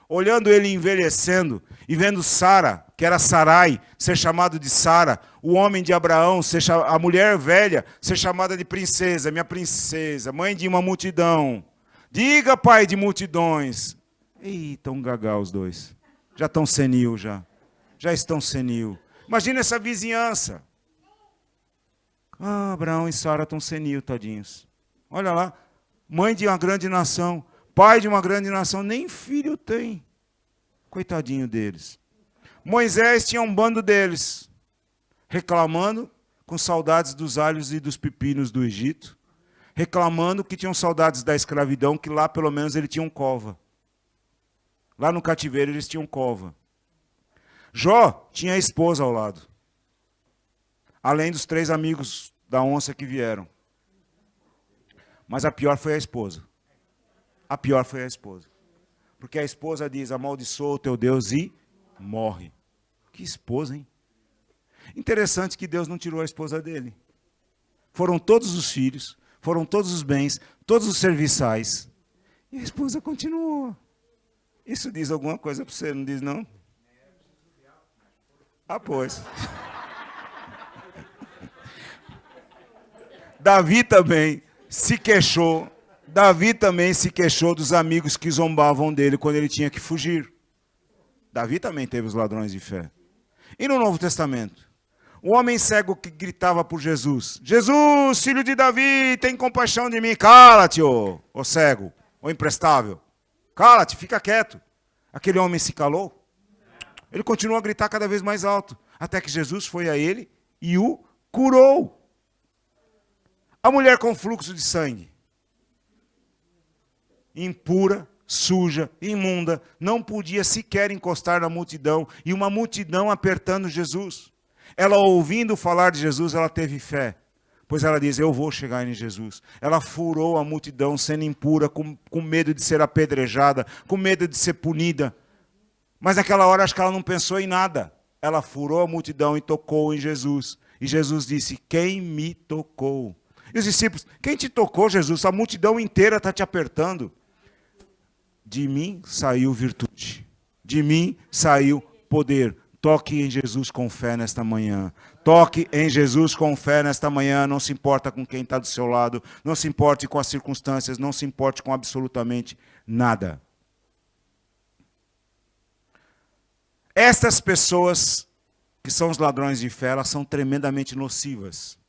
Speaker 1: Olhando ele envelhecendo e vendo Sara, que era Sarai, ser chamado de Sara, o homem de Abraão, a mulher velha, ser chamada de princesa, minha princesa, mãe de uma multidão. Diga, pai de multidões. Ih, estão gagá os dois. Já estão senil, já. Já estão senil. Imagina essa vizinhança. Abraão e Sara estão senil, tadinhos. Olha lá, mãe de uma grande nação, pai de uma grande nação, nem filho tem. Coitadinho deles. Moisés tinha um bando deles, reclamando, com saudades dos alhos e dos pepinos do Egito, reclamando que tinham saudades da escravidão, que lá pelo menos ele tinha um cova. Lá no cativeiro eles tinham cova. Jó tinha a esposa ao lado, além dos 3 amigos da onça que vieram. Mas a pior foi a esposa. A pior foi a esposa. Porque a esposa diz, amaldiçoa o teu Deus e morre. Que esposa, hein? Interessante que Deus não tirou a esposa dele. Foram todos os filhos, foram todos os bens, todos os serviçais. E a esposa continuou. Isso diz alguma coisa para você, não diz não? Ah, pois. Davi também se queixou. Davi também se queixou dos amigos que zombavam dele quando ele tinha que fugir. Davi também teve os ladrões de fé. E no Novo Testamento? O homem cego que gritava por Jesus. Jesus, filho de Davi, tem compaixão de mim. Cala-te, ô cego, ô imprestável. Cala-te, fica quieto. Aquele homem se calou. Ele continuou a gritar cada vez mais alto. Até que Jesus foi a ele e o curou. A mulher com fluxo de sangue. Impura, suja, imunda, não podia sequer encostar na multidão, e uma multidão apertando Jesus. Ela, ouvindo falar de Jesus, ela teve fé, pois ela diz, eu vou chegar em Jesus. Ela furou a multidão, sendo impura, com medo de ser apedrejada, com medo de ser punida. Mas naquela hora, acho que ela não pensou em nada. Ela furou a multidão e tocou em Jesus. E Jesus disse, quem me tocou? E os discípulos, quem te tocou, Jesus? A multidão inteira está te apertando. De mim saiu virtude. De mim saiu poder. Toque em Jesus com fé nesta manhã. Toque em Jesus com fé nesta manhã. Não se importa com quem está do seu lado. Não se importe com as circunstâncias. Não se importe com absolutamente nada. Estas pessoas que são os ladrões de fé, elas são tremendamente nocivas.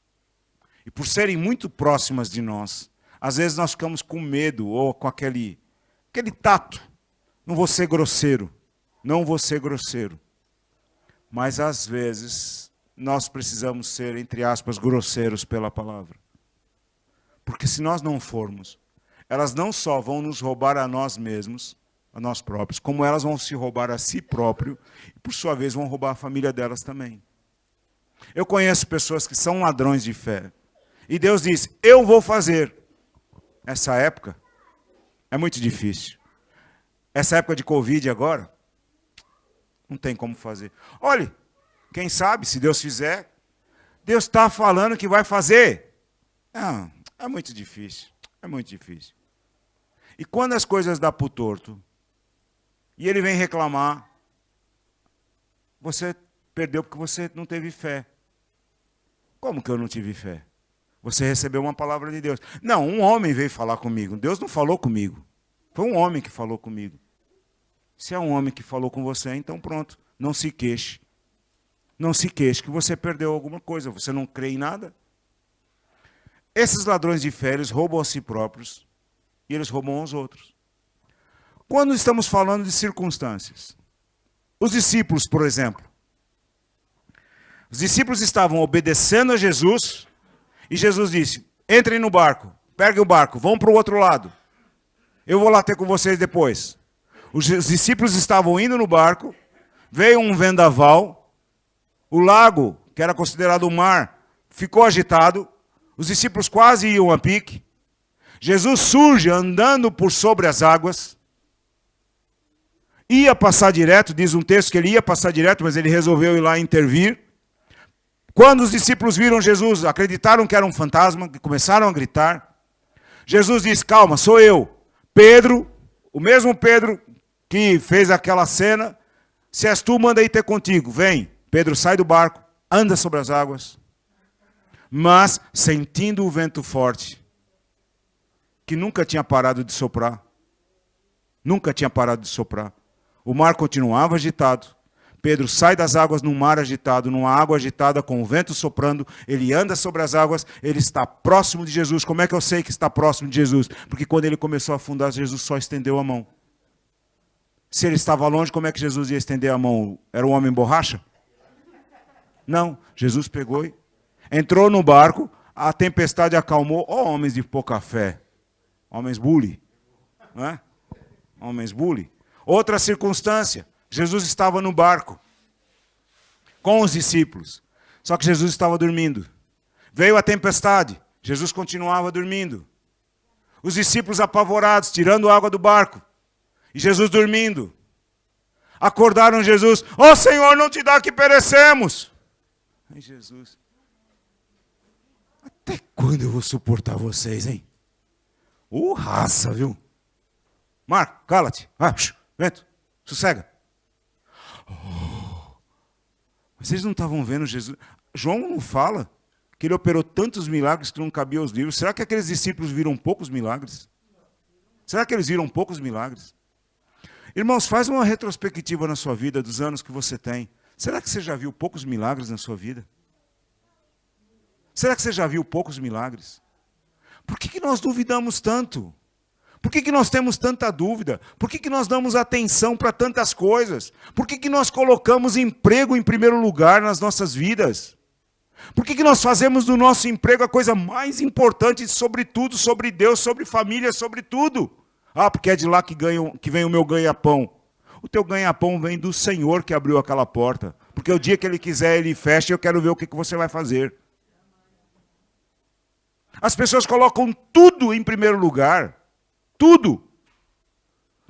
Speaker 1: E por serem muito próximas de nós, Às vezes nós ficamos com medo ou com aquele tato. Não vou ser grosseiro. Não vou ser grosseiro. Mas às vezes nós precisamos ser, entre aspas, grosseiros pela palavra. Porque se nós não formos, elas não só vão nos roubar a nós mesmos, a nós próprios, como elas vão se roubar a si próprio e, por sua vez, vão roubar a família delas também. Eu conheço pessoas que são ladrões de fé. E Deus diz, eu vou fazer. Essa época é muito difícil. Essa época de Covid agora, não tem como fazer. Olhe, quem sabe, se Deus fizer, Deus está falando que vai fazer. Não, é muito difícil. É muito difícil. E quando as coisas dão para o torto, e ele vem reclamar, você perdeu porque você não teve fé. Como que eu não tive fé? Você recebeu uma palavra de Deus. Não, um homem veio falar comigo. Deus não falou comigo. Foi um homem que falou comigo. Se é um homem que falou com você, então pronto. Não se queixe. Não se queixe que você perdeu alguma coisa. Você não crê em nada. Esses ladrões de fé, eles roubam a si próprios e eles roubam aos outros. Quando estamos falando de circunstâncias, os discípulos, por exemplo, os discípulos estavam obedecendo a Jesus e Jesus disse, entrem no barco, peguem o barco, vão para o outro lado. Eu vou lá ter com vocês depois. Os discípulos estavam indo no barco, veio um vendaval, o lago, que era considerado o mar, ficou agitado, os discípulos quase iam a pique. Jesus surge andando por sobre as águas, ia passar direto, diz um texto que ele ia passar direto, mas ele resolveu ir lá intervir. Quando os discípulos viram Jesus, acreditaram que era um fantasma, que começaram a gritar. Jesus disse, calma, sou eu. Pedro, o mesmo Pedro que fez aquela cena, se és tu, manda aí ter contigo. Vem. Pedro sai do barco, anda sobre as águas, mas sentindo o vento forte, que nunca tinha parado de soprar. Nunca tinha parado de soprar. O mar continuava agitado. Pedro sai das águas num mar agitado, numa água agitada, com o vento soprando. Ele anda sobre as águas, ele está próximo de Jesus. Como é que eu sei que está próximo de Jesus? Porque quando ele começou a afundar, Jesus só estendeu a mão. Se ele estava longe, como é que Jesus ia estender a mão? Era um homem borracha? Não. Jesus pegou e entrou no barco, a tempestade acalmou. Oh, homens de pouca fé. Homens bully. Não é? Homens bully. Outra circunstância. Jesus estava no barco com os discípulos. Só que Jesus estava dormindo. Veio a tempestade. Jesus continuava dormindo. Os discípulos apavorados, tirando água do barco. E Jesus dormindo. Acordaram Jesus. Ó Senhor, não te dá que perecemos. Ai, Jesus. Até quando eu vou suportar vocês, hein? Raça, viu? Marco, cala-te. Vento, sossega. Vocês não estavam vendo Jesus? João não fala que ele operou tantos milagres que não cabia aos livros. Será que aqueles discípulos viram poucos milagres? Será que eles viram poucos milagres? Irmãos, faz uma retrospectiva na sua vida dos anos que você tem. Será que você já viu poucos milagres na sua vida? Será que você já viu poucos milagres? Por que nós duvidamos tanto? Por que nós temos tanta dúvida? Por que nós damos atenção para tantas coisas? Por que nós colocamos emprego em primeiro lugar nas nossas vidas? Por que nós fazemos do nosso emprego a coisa mais importante sobre tudo, sobre Deus, sobre família, sobre tudo? Porque é de lá que vem o meu ganha-pão. O teu ganha-pão vem do Senhor que abriu aquela porta. Porque o dia que Ele quiser, Ele fecha e eu quero ver o que você vai fazer. As pessoas colocam tudo em primeiro lugar. Tudo.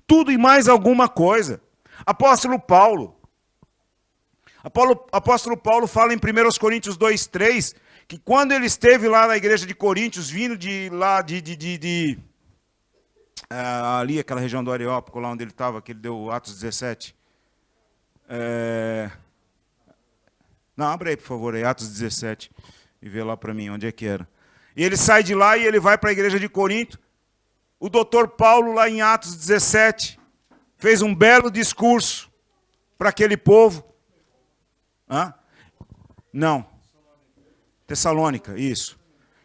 Speaker 1: Tudo e mais alguma coisa. Apóstolo Paulo fala em 1 Coríntios 2:3 que quando ele esteve lá na igreja de Coríntios, vindo de lá ali aquela região do Areópago, lá onde ele estava, que ele deu Atos 17. Não, abre aí, por favor, aí, Atos 17, e vê lá para mim onde é que era. E ele sai de lá e ele vai para a igreja de Corinto. O doutor Paulo, lá em Atos 17, fez um belo discurso para aquele povo. Não. Tessalônica, isso.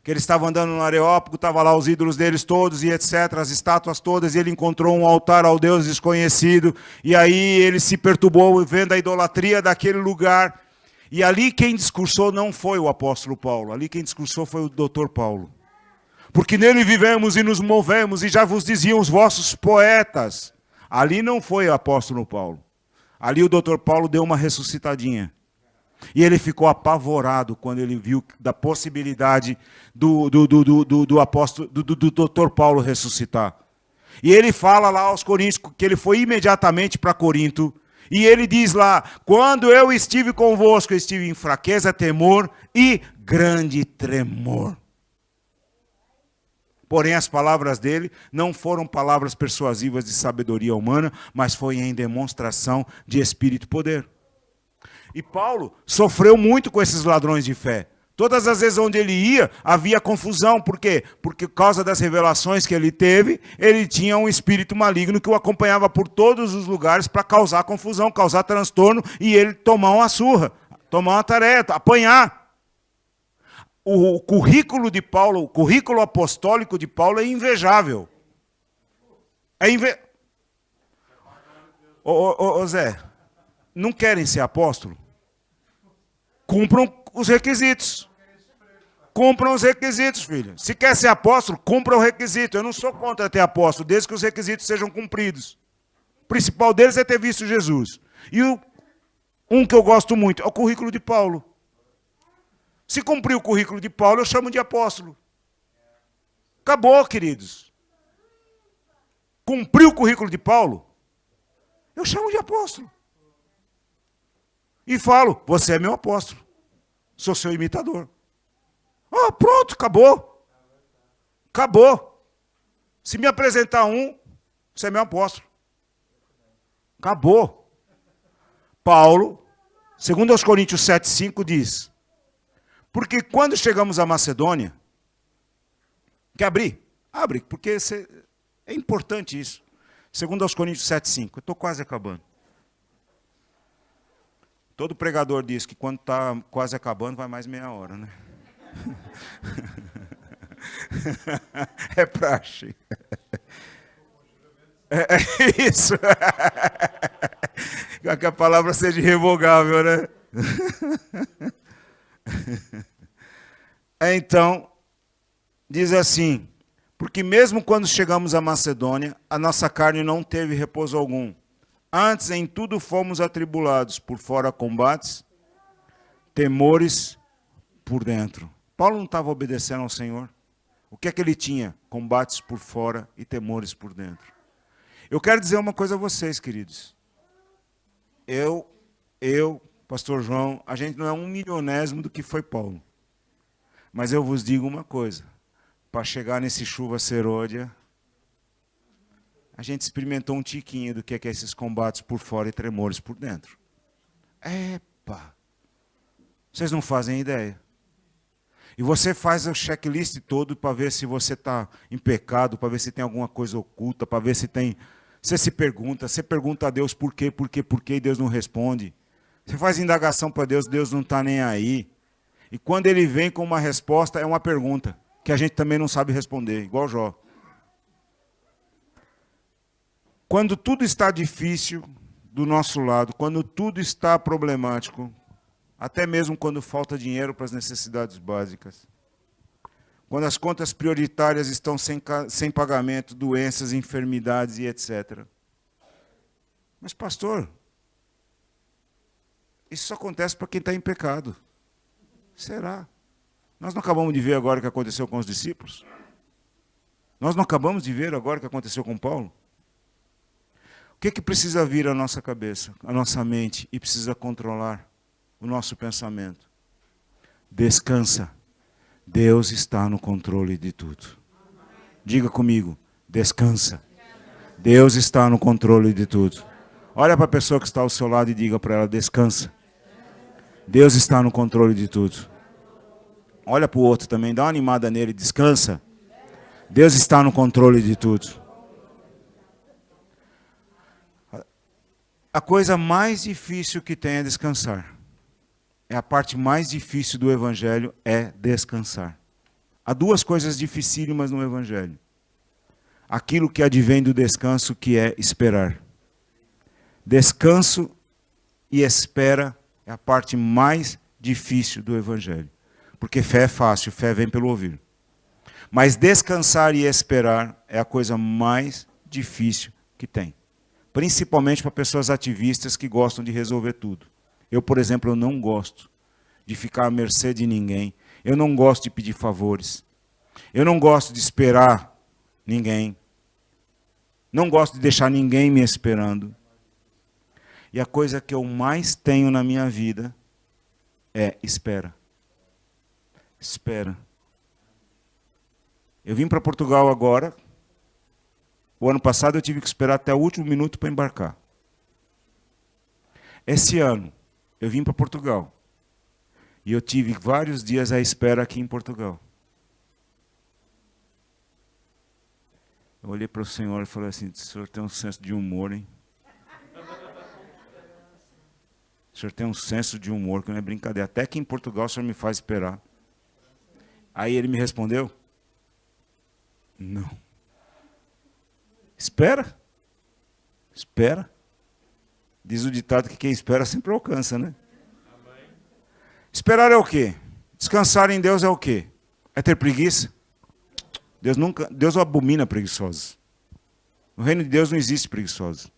Speaker 1: que ele estava andando no Areópago, estava lá os ídolos deles todos e etc, as estátuas todas, e ele encontrou um altar ao Deus desconhecido, e aí ele se perturbou vendo a idolatria daquele lugar, e ali quem discursou não foi o apóstolo Paulo, ali quem discursou foi o doutor Paulo. Porque nele vivemos e nos movemos, e já vos diziam os vossos poetas. Ali não foi o apóstolo Paulo. Ali o doutor Paulo deu uma ressuscitadinha. E ele ficou apavorado quando ele viu da possibilidade do apóstolo, do doutor Paulo ressuscitar. E ele fala lá aos Coríntios que ele foi imediatamente para Corinto. E ele diz lá, quando eu estive convosco, eu estive em fraqueza, temor e grande tremor. Porém, as palavras dele não foram palavras persuasivas de sabedoria humana, mas foi em demonstração de espírito e poder. E Paulo sofreu muito com esses ladrões de fé. Todas as vezes onde ele ia, havia confusão. Por quê? Porque por causa das revelações que ele teve, ele tinha um espírito maligno que o acompanhava por todos os lugares para causar confusão, causar transtorno, e ele tomar uma surra, tomar uma tarefa, apanhar. O currículo de Paulo, o currículo apostólico de Paulo é invejável. Ô Zé, não querem ser apóstolo? Cumpram os requisitos. Cumpram os requisitos, filho. Se quer ser apóstolo, cumpra o requisito. Eu não sou contra ter apóstolo, desde que os requisitos sejam cumpridos. O principal deles é ter visto Jesus. E um que eu gosto muito é o currículo de Paulo. Se cumprir o currículo de Paulo, eu chamo de apóstolo. Acabou, queridos. Cumpriu o currículo de Paulo, eu chamo de apóstolo. E falo, você é meu apóstolo. Sou seu imitador. Ah, pronto, acabou. Acabou. Se me apresentar você é meu apóstolo. Acabou. Paulo, segundo aos Coríntios 7,5 diz, porque quando chegamos à Macedônia, quer abrir? Abre, porque é importante isso. Segundo aos Coríntios 7,5, eu estou quase acabando. Todo pregador diz que quando está quase acabando, vai mais meia hora, né? É praxe. É isso. Que a palavra seja irrevogável, né? Então, diz assim, porque mesmo quando chegamos à Macedônia, a nossa carne não teve repouso algum. Antes, em tudo fomos atribulados, por fora combates, temores por dentro. Paulo não estava obedecendo ao Senhor. O que é que ele tinha? Combates por fora e temores por dentro. Eu quero dizer uma coisa a vocês, queridos. Eu, pastor João, a gente não é 1/1000º do que foi Paulo. Mas eu vos digo uma coisa. Para chegar nesse chuva serôdia, a gente experimentou um tiquinho do que é esses combates por fora e tremores por dentro. Epa! Vocês não fazem ideia. E você faz o checklist todo para ver se você está em pecado, para ver se tem alguma coisa oculta, para ver se tem... Você pergunta a Deus por quê, e Deus não responde. Você faz indagação para Deus, Deus não está nem aí. E quando ele vem com uma resposta, é uma pergunta, que a gente também não sabe responder, igual Jó. Quando tudo está difícil do nosso lado, quando tudo está problemático, até mesmo quando falta dinheiro para as necessidades básicas, quando as contas prioritárias estão sem pagamento, doenças, enfermidades e etc. Mas, pastor, isso só acontece para quem está em pecado. Será? Nós não acabamos de ver agora o que aconteceu com os discípulos? Nós não acabamos de ver agora o que aconteceu com Paulo? O que precisa vir à nossa cabeça, à nossa mente, e precisa controlar o nosso pensamento? Descansa. Deus está no controle de tudo. Diga comigo, descansa. Deus está no controle de tudo. Olha para a pessoa que está ao seu lado e diga para ela, descansa. Deus está no controle de tudo. Olha para o outro também, dá uma animada nele, descansa. Deus está no controle de tudo. A coisa mais difícil que tem é descansar. É a parte mais difícil do Evangelho, é descansar. Há duas coisas dificílimas no Evangelho. Aquilo que advém do descanso, que é esperar. Descanso e espera é a parte mais difícil do Evangelho. Porque fé é fácil, fé vem pelo ouvir. Mas descansar e esperar é a coisa mais difícil que tem. Principalmente para pessoas ativistas que gostam de resolver tudo. Eu, por exemplo, eu não gosto de ficar à mercê de ninguém. Eu não gosto de pedir favores. Eu não gosto de esperar ninguém. Não gosto de deixar ninguém me esperando. E a coisa que eu mais tenho na minha vida é espera. Espera. Eu vim para Portugal agora. O ano passado eu tive que esperar até o último minuto para embarcar. Esse ano eu vim para Portugal. E eu tive vários dias à espera aqui em Portugal. Eu olhei para o Senhor e falei assim, o Senhor tem um senso de humor, hein? O Senhor tem um senso de humor, que não é brincadeira. Até que em Portugal o Senhor me faz esperar. Aí ele me respondeu, não. Espera. Espera. Diz o ditado que quem espera sempre alcança, né? Amém. Esperar é o quê? Descansar em Deus é o quê? É ter preguiça? Deus abomina preguiçosos. No reino de Deus não existe preguiçosos.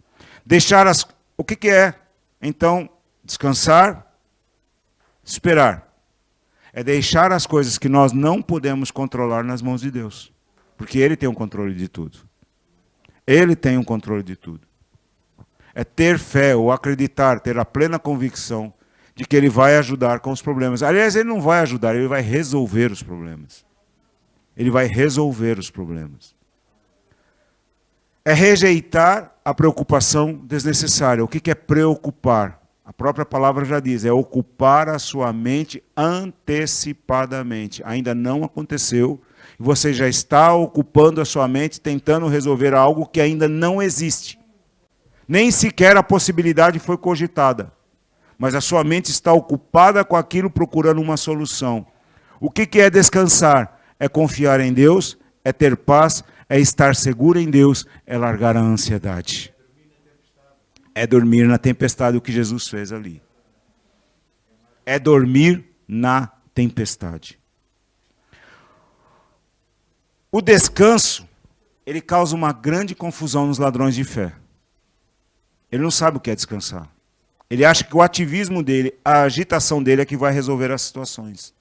Speaker 1: O que é? Então, descansar, esperar. É deixar as coisas que nós não podemos controlar nas mãos de Deus. Porque Ele tem o controle de tudo. Ele tem o controle de tudo. É ter fé ou acreditar, ter a plena convicção de que Ele vai ajudar com os problemas. Aliás, Ele não vai ajudar, Ele vai resolver os problemas. Ele vai resolver os problemas. É rejeitar a preocupação desnecessária. O que é preocupar? A própria palavra já diz, é ocupar a sua mente antecipadamente. Ainda não aconteceu, e você já está ocupando a sua mente tentando resolver algo que ainda não existe. Nem sequer a possibilidade foi cogitada. Mas a sua mente está ocupada com aquilo, procurando uma solução. O que é descansar? É confiar em Deus, é ter paz, é estar seguro em Deus, é largar a ansiedade. É dormir na tempestade, o que Jesus fez ali. É dormir na tempestade. O descanso, ele causa uma grande confusão nos ladrões de fé. Ele não sabe o que é descansar. Ele acha que o ativismo dele, a agitação dele é que vai resolver as situações.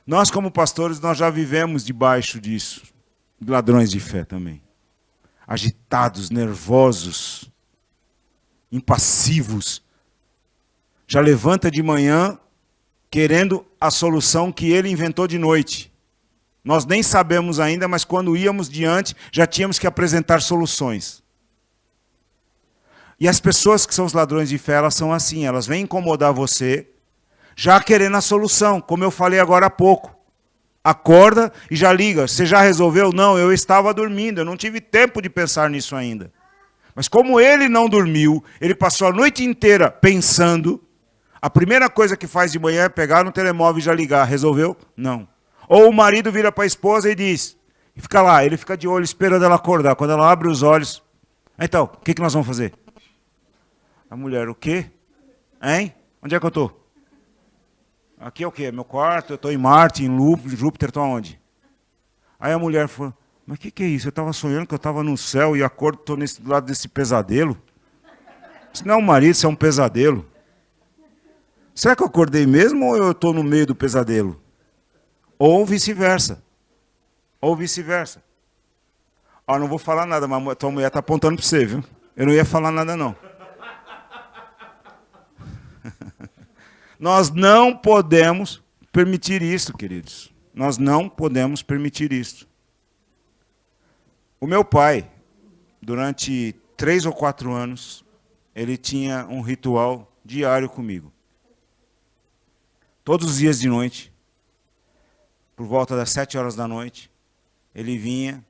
Speaker 1: Nós, como pastores, nós já vivemos debaixo disso. Ladrões de fé também. Agitados, nervosos, impassivos. Já levanta de manhã querendo a solução que ele inventou de noite. Nós nem sabemos ainda, mas quando íamos diante, já tínhamos que apresentar soluções. E as pessoas que são os ladrões de fé, elas são assim, elas vêm incomodar você, já querendo a solução, como eu falei agora há pouco. Acorda e já liga. Você já resolveu? Não, eu estava dormindo, eu não tive tempo de pensar nisso ainda. Mas como ele não dormiu, ele passou a noite inteira pensando, a primeira coisa que faz de manhã é pegar no telemóvel e já ligar. Resolveu? Não. Ou o marido vira para a esposa e diz, e fica lá, ele fica de olho esperando ela acordar. Quando ela abre os olhos, então, o que nós vamos fazer? A mulher, o quê? Hein? Onde é que eu estou? Aqui é o quê? Meu quarto, eu estou em Marte, em Júpiter, estou aonde? Aí a mulher falou, mas o que é isso? Eu estava sonhando que eu estava no céu e acordo, estou do lado desse pesadelo. Isso não é um marido, isso é um pesadelo. Será que eu acordei mesmo ou eu estou no meio do pesadelo? Ou vice-versa. Ou vice-versa. Ó, não vou falar nada, mas tua mulher está apontando para você, viu? Eu não ia falar nada, não. Nós não podemos permitir isso, queridos. Nós não podemos permitir isso. O meu pai, durante 3 ou 4 anos, ele tinha um ritual diário comigo. Todos os dias de noite, por volta das 7 horas da noite, ele vinha,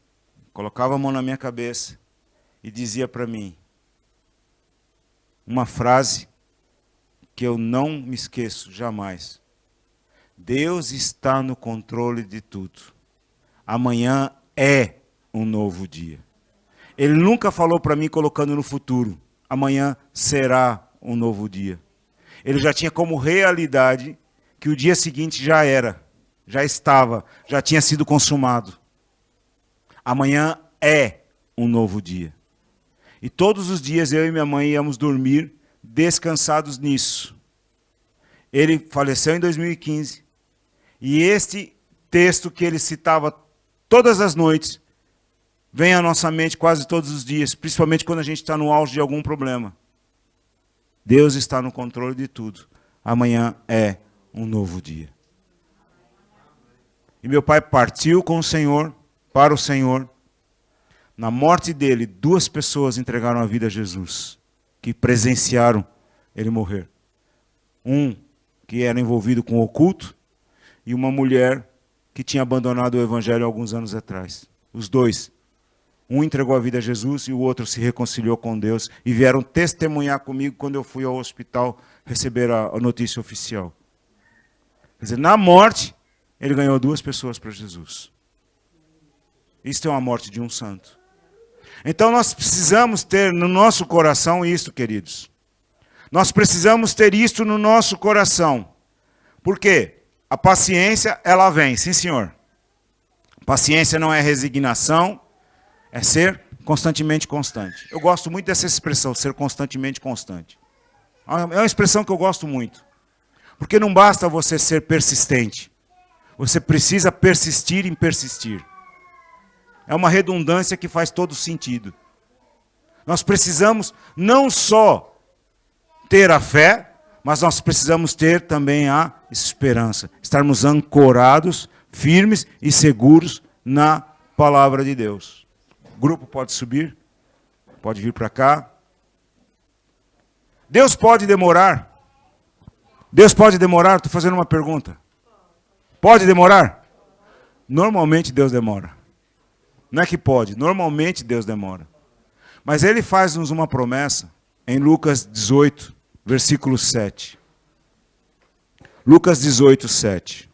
Speaker 1: colocava a mão na minha cabeça e dizia para mim uma frase que eu não me esqueço jamais. Deus está no controle de tudo. Amanhã é um novo dia. Ele nunca falou para mim colocando no futuro. Amanhã será um novo dia. Ele já tinha como realidade que o dia seguinte já era, já estava, já tinha sido consumado. Amanhã é um novo dia. E todos os dias eu e minha mãe íamos dormir descansados nisso. Ele faleceu em 2015. E este texto que ele citava todas as noites vem à nossa mente quase todos os dias, principalmente quando a gente está no auge de algum problema. Deus está no controle de tudo. Amanhã é um novo dia. E meu pai partiu com o Senhor, para o Senhor. Na morte dele, 2 pessoas entregaram a vida a Jesus, que presenciaram ele morrer. Um que era envolvido com o oculto e uma mulher que tinha abandonado o evangelho alguns anos atrás. Os 2. Um entregou a vida a Jesus e o outro se reconciliou com Deus e vieram testemunhar comigo quando eu fui ao hospital receber a notícia oficial. Quer dizer, na morte, ele ganhou 2 pessoas para Jesus. Isto é uma morte de um santo. Então nós precisamos ter no nosso coração isto, queridos. Nós precisamos ter isto no nosso coração. Por quê? A paciência, ela vem, sim senhor. Paciência não é resignação, é ser constantemente constante. Eu gosto muito dessa expressão, ser constantemente constante. É uma expressão que eu gosto muito. Porque não basta você ser persistente. Você precisa persistir em persistir. É uma redundância que faz todo sentido. Nós precisamos não só ter a fé, mas nós precisamos ter também a esperança. Estarmos ancorados, firmes e seguros na palavra de Deus. O grupo pode subir? Pode vir para cá. Deus pode demorar? Deus pode demorar? Estou fazendo uma pergunta. Pode demorar? Normalmente Deus demora. Não é que pode, normalmente Deus demora. Mas Ele faz-nos uma promessa em Lucas 18, versículo 7. Lucas 18, 7.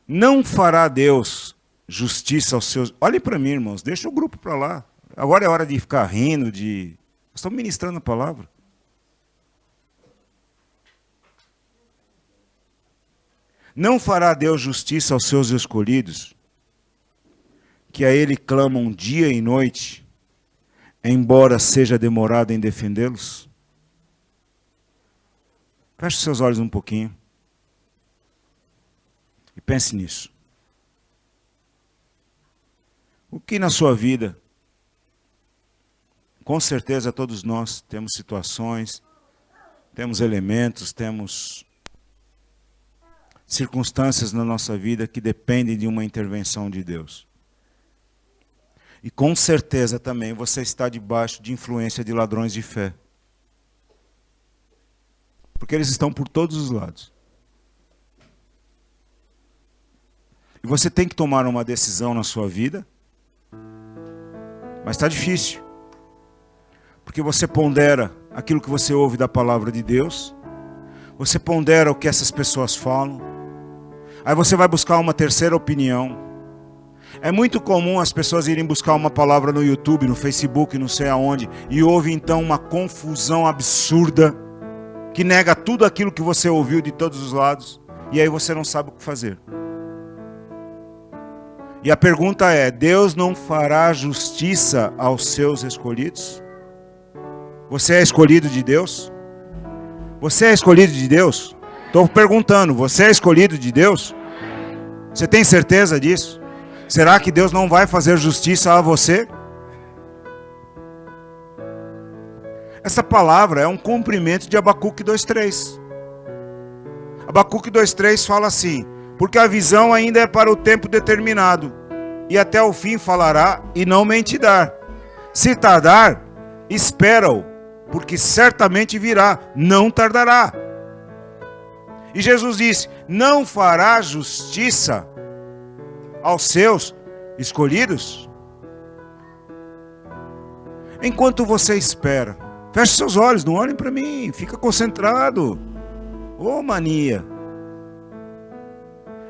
Speaker 1: Não fará Deus justiça aos seus... Olhem para mim, irmãos, deixa o grupo para lá. Agora é hora de ficar rindo, de... Estamos ministrando a palavra. Não fará Deus justiça aos seus escolhidos, que a Ele clamam dia e noite, embora seja demorado em defendê-los? Feche seus olhos um pouquinho e pense nisso. O que na sua vida, com certeza todos nós temos situações, temos elementos, temos circunstâncias na nossa vida que dependem de uma intervenção de Deus. E com certeza também você está debaixo de influência de ladrões de fé. Porque eles estão por todos os lados. E você tem que tomar uma decisão na sua vida, mas está difícil. Porque você pondera aquilo que você ouve da palavra de Deus, você pondera o que essas pessoas falam, aí você vai buscar uma terceira opinião. É muito comum as pessoas irem buscar uma palavra no YouTube, no Facebook, não sei aonde, e ouve então uma confusão absurda, que nega tudo aquilo que você ouviu de todos os lados, e aí você não sabe o que fazer. E a pergunta é, Deus não fará justiça aos seus escolhidos? Você é escolhido de Deus? Você é escolhido de Deus? Estou perguntando, você é escolhido de Deus? Você tem certeza disso? Será que Deus não vai fazer justiça a você? Essa palavra é um cumprimento de Abacuque 2:3. Abacuque 2:3 fala assim: porque a visão ainda é para o tempo determinado, e até o fim falará e não mentirá. Se tardar, espera-o, porque certamente virá, não tardará. E Jesus disse: não fará justiça aos seus escolhidos? Enquanto você espera, feche seus olhos, não olhem para mim, fica concentrado. Ô mania.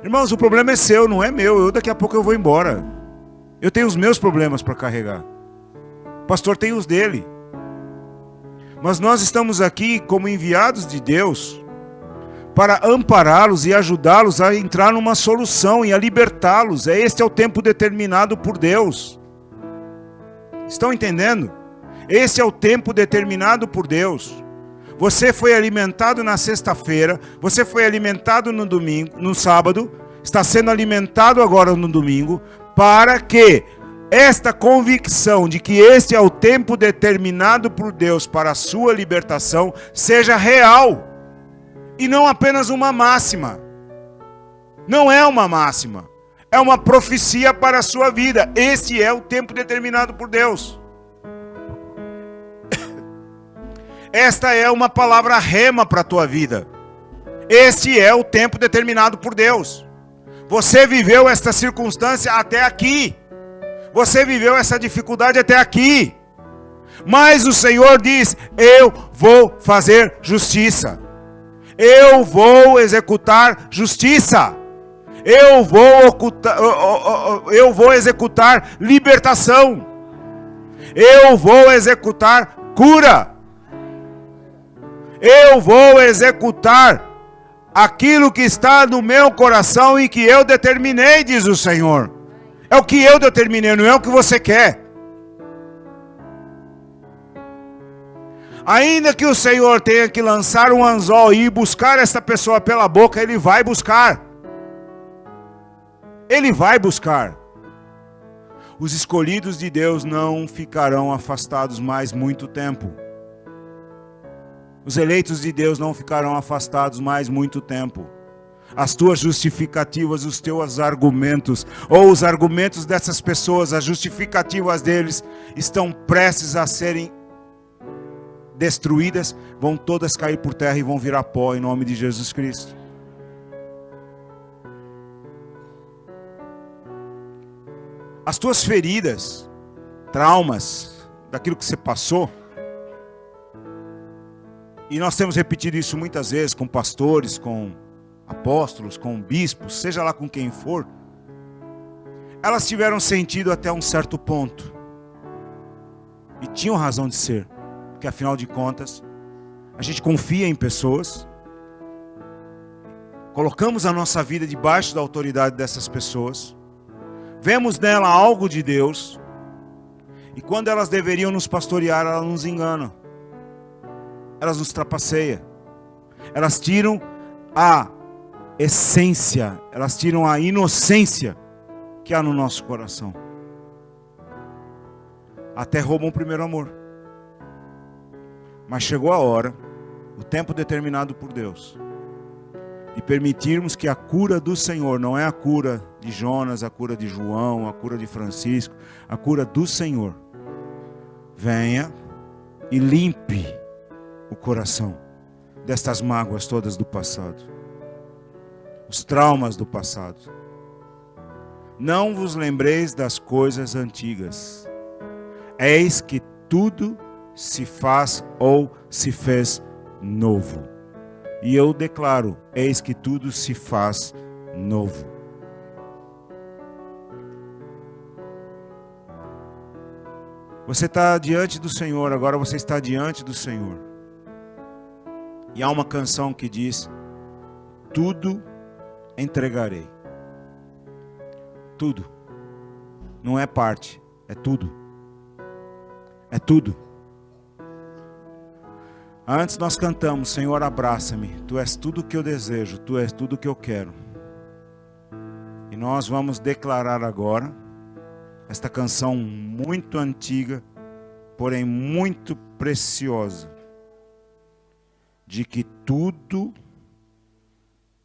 Speaker 1: Irmãos, o problema é seu, não é meu. Daqui a pouco eu vou embora. Eu tenho os meus problemas para carregar. O pastor tem os dele. Mas nós estamos aqui como enviados de Deus para ampará-los e ajudá-los a entrar numa solução e a libertá-los. Este é o tempo determinado por Deus. Estão entendendo? Esse é o tempo determinado por Deus. Você foi alimentado na sexta-feira, você foi alimentado no domingo, no sábado, está sendo alimentado agora no domingo, para que esta convicção de que este é o tempo determinado por Deus para a sua libertação seja real e não apenas uma máxima. Não é uma máxima, é uma profecia para a sua vida. Este é o tempo determinado por Deus. Esta é uma palavra rema para a tua vida. Este é o tempo determinado por Deus. Você viveu esta circunstância até aqui. Você viveu essa dificuldade até aqui. Mas o Senhor diz: eu vou fazer justiça. Eu vou executar justiça. Eu vou executar libertação. Eu vou executar cura. Eu vou executar aquilo que está no meu coração e que eu determinei, diz o Senhor. É o que eu determinei, não é o que você quer. Ainda que o Senhor tenha que lançar um anzol e ir buscar essa pessoa pela boca, Ele vai buscar. Ele vai buscar. Os escolhidos de Deus não ficarão afastados mais muito tempo. Os eleitos de Deus não ficarão afastados mais muito tempo. As tuas justificativas, os teus argumentos, ou os argumentos dessas pessoas, as justificativas deles, estão prestes a serem destruídas, vão todas cair por terra e vão virar pó em nome de Jesus Cristo. As tuas feridas, traumas, daquilo que você passou, e nós temos repetido isso muitas vezes com pastores, com apóstolos, com bispos, seja lá com quem for, elas tiveram sentido até um certo ponto. E tinham razão de ser, porque afinal de contas, a gente confia em pessoas, colocamos a nossa vida debaixo da autoridade dessas pessoas, vemos nela algo de Deus, e quando elas deveriam nos pastorear, elas nos enganam. Elas nos trapaceiam. Elas tiram a essência, elas tiram a inocência que há no nosso coração. Até roubam o primeiro amor. Mas chegou a hora, o tempo determinado por Deus, de permitirmos que a cura do Senhor, não é a cura de Jonas, a cura de João, a cura de Francisco, a cura do Senhor, venha e limpe o coração destas mágoas todas do passado, os traumas do passado. Não vos lembreis das coisas antigas. Eis que tudo se faz ou se fez novo. E eu declaro, eis que tudo se faz novo. Você está diante do Senhor, agora você está diante do Senhor. E há uma canção que diz: tudo entregarei. Tudo. Não é parte, é tudo. É tudo. Antes nós cantamos: Senhor, abraça-me. Tu és tudo que eu desejo, tu és tudo que eu quero. E nós vamos declarar agora esta canção muito antiga, porém muito preciosa, de que tudo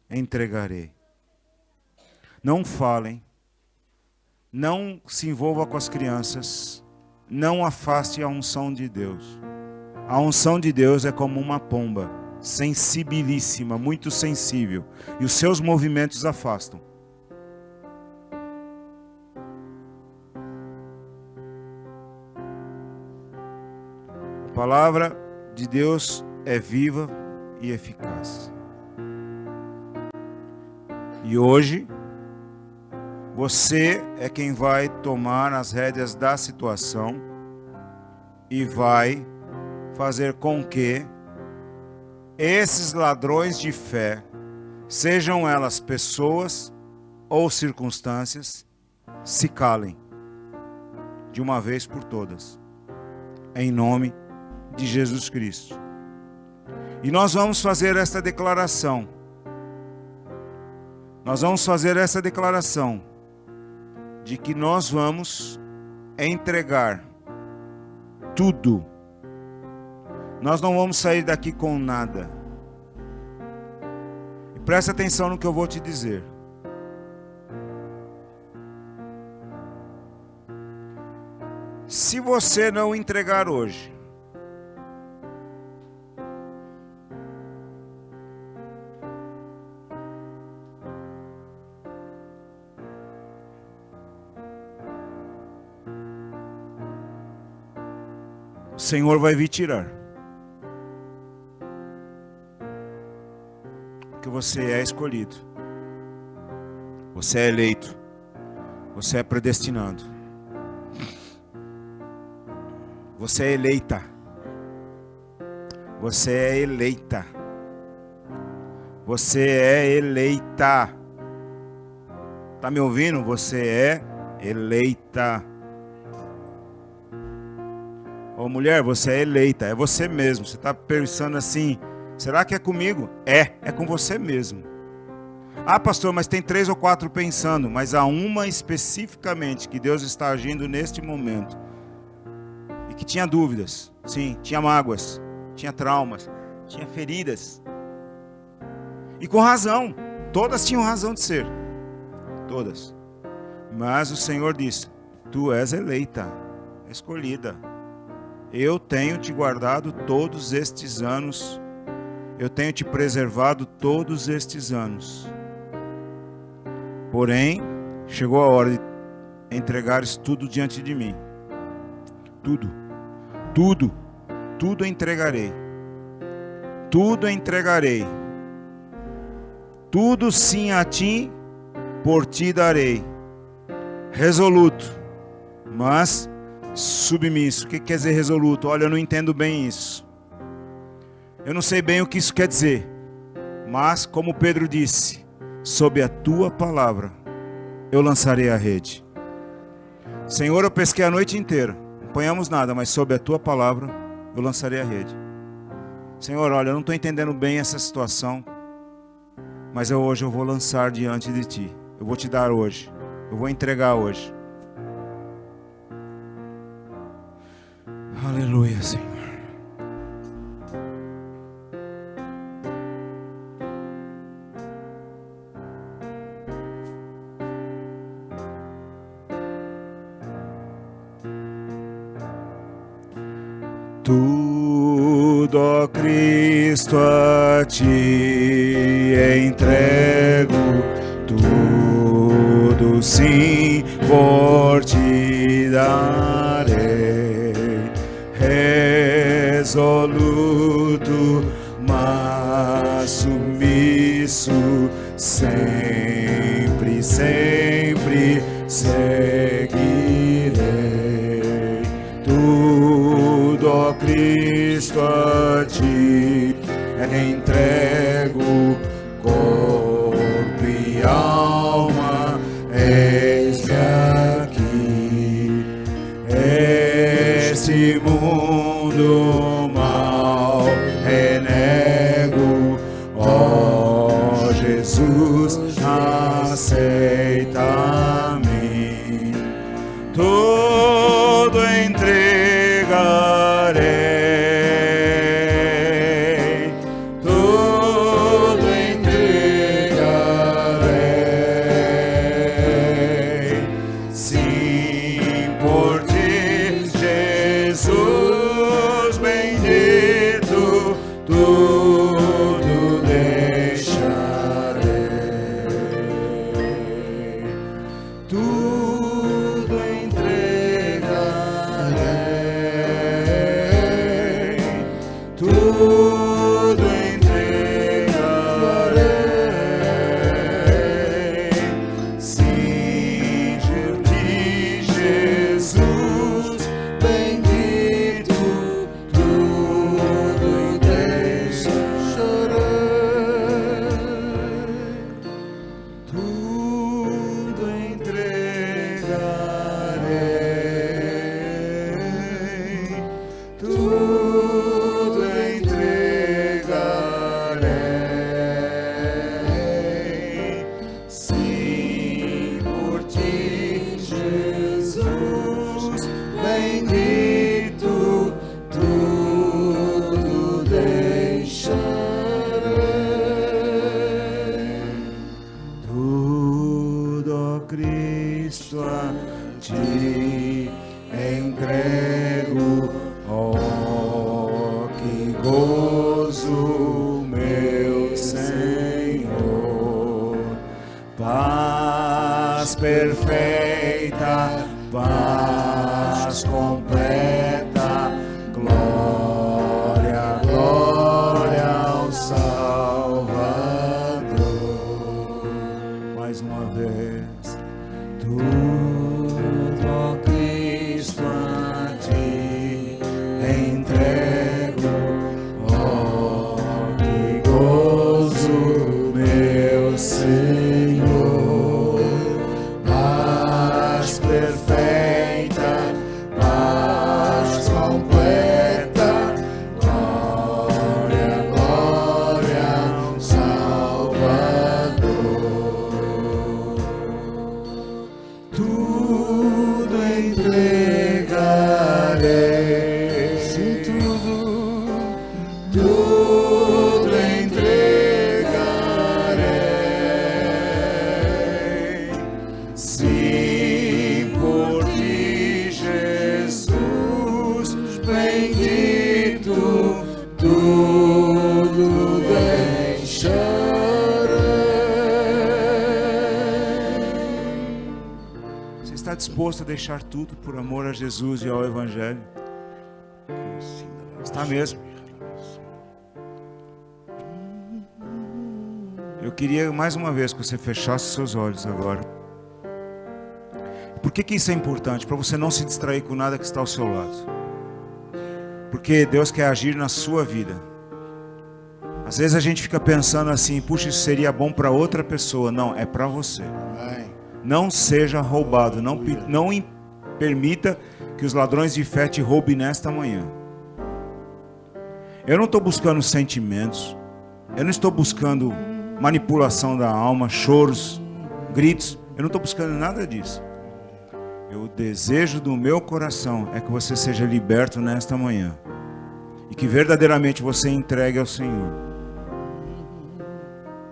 Speaker 1: entregarei. Não falem, não se envolva com as crianças, não afaste a unção de Deus. A unção de Deus é como uma pomba, sensibilíssima, muito sensível, e os seus movimentos afastam. A palavra de Deus é viva e eficaz. E hoje, você é quem vai tomar as rédeas da situação e vai fazer com que esses ladrões de fé, sejam elas pessoas ou circunstâncias, se calem de uma vez por todas, em nome de Jesus Cristo. E nós vamos fazer esta declaração. Nós vamos fazer essa declaração de que nós vamos entregar tudo. Nós não vamos sair daqui com nada. E presta atenção no que eu vou te dizer. Se você não entregar hoje, o Senhor vai vir tirar. Porque você é escolhido. Você é eleito. Você é predestinado. Você é eleita. Você é eleita. Você é eleita. Tá me ouvindo? Você é eleita. Ô mulher, você é eleita. É você mesmo. Você está pensando assim, será que é comigo? É com você mesmo. Ah, pastor, mas tem 3 ou 4 pensando. Mas há uma especificamente que Deus está agindo neste momento. E que tinha dúvidas. Sim, tinha mágoas. Tinha traumas. Tinha feridas. E com razão. Todas tinham razão de ser. Todas. Mas o Senhor disse, tu és eleita, escolhida. Eu tenho te guardado todos estes anos. Eu tenho te preservado todos estes anos. Porém, chegou a hora de entregares tudo diante de mim. Tudo entregarei. Tudo entregarei. Tudo sim a ti, por ti darei. Resoluto, mas submisso. O que quer dizer resoluto? Olha, eu não entendo bem isso. Eu não sei bem o que isso quer dizer. Mas, como Pedro disse, sob a tua palavra eu lançarei a rede. Senhor, eu pesquei a noite inteira. Não apanhamos nada, mas sob a tua palavra eu lançarei a rede. Senhor, olha, eu não estou entendendo bem essa situação. Mas hoje eu vou lançar diante de ti. Eu vou te dar hoje. Eu vou entregar hoje. Aleluia, Senhor. Tudo, ó Cristo, a ti entrego, tudo sim por ti darei, resoluto, mas submisso, sempre, sempre seguirei. Tudo, ó Cristo, a ti entrego, corpo e alma, eis-me aqui. Este mundo mal renego, ó Jesus, aceita-me. Tudo entregarei, tudo entregarei. paz perfeita, paz completa, glória, glória ao Salvador. Mais uma vez, tudo, ó Cristo, a ti entrego, ó que gozo, meu Senhor, paz perfeita, paz completa, glória, glória ao Salvador. Tudo entregarei, sim, tudo entregarei, sim, por ti, Jesus, bendito, tudo deixarei. Você está disposto a deixar tudo por amor a Jesus e ao Evangelho? Está mesmo? Eu queria mais uma vez que você fechasse seus olhos agora. Por que isso é importante? Para você não se distrair com nada que está ao seu lado. Porque Deus quer agir na sua vida. Às vezes a gente fica pensando assim, puxa, isso seria bom para outra pessoa. Não, é para você. Não seja roubado, não permita que os ladrões de fé te roubem nesta manhã. Eu não estou buscando sentimentos, eu não estou buscando manipulação da alma, choros, gritos, eu não estou buscando nada disso. O desejo do meu coração é que você seja liberto nesta manhã e que verdadeiramente você entregue ao Senhor.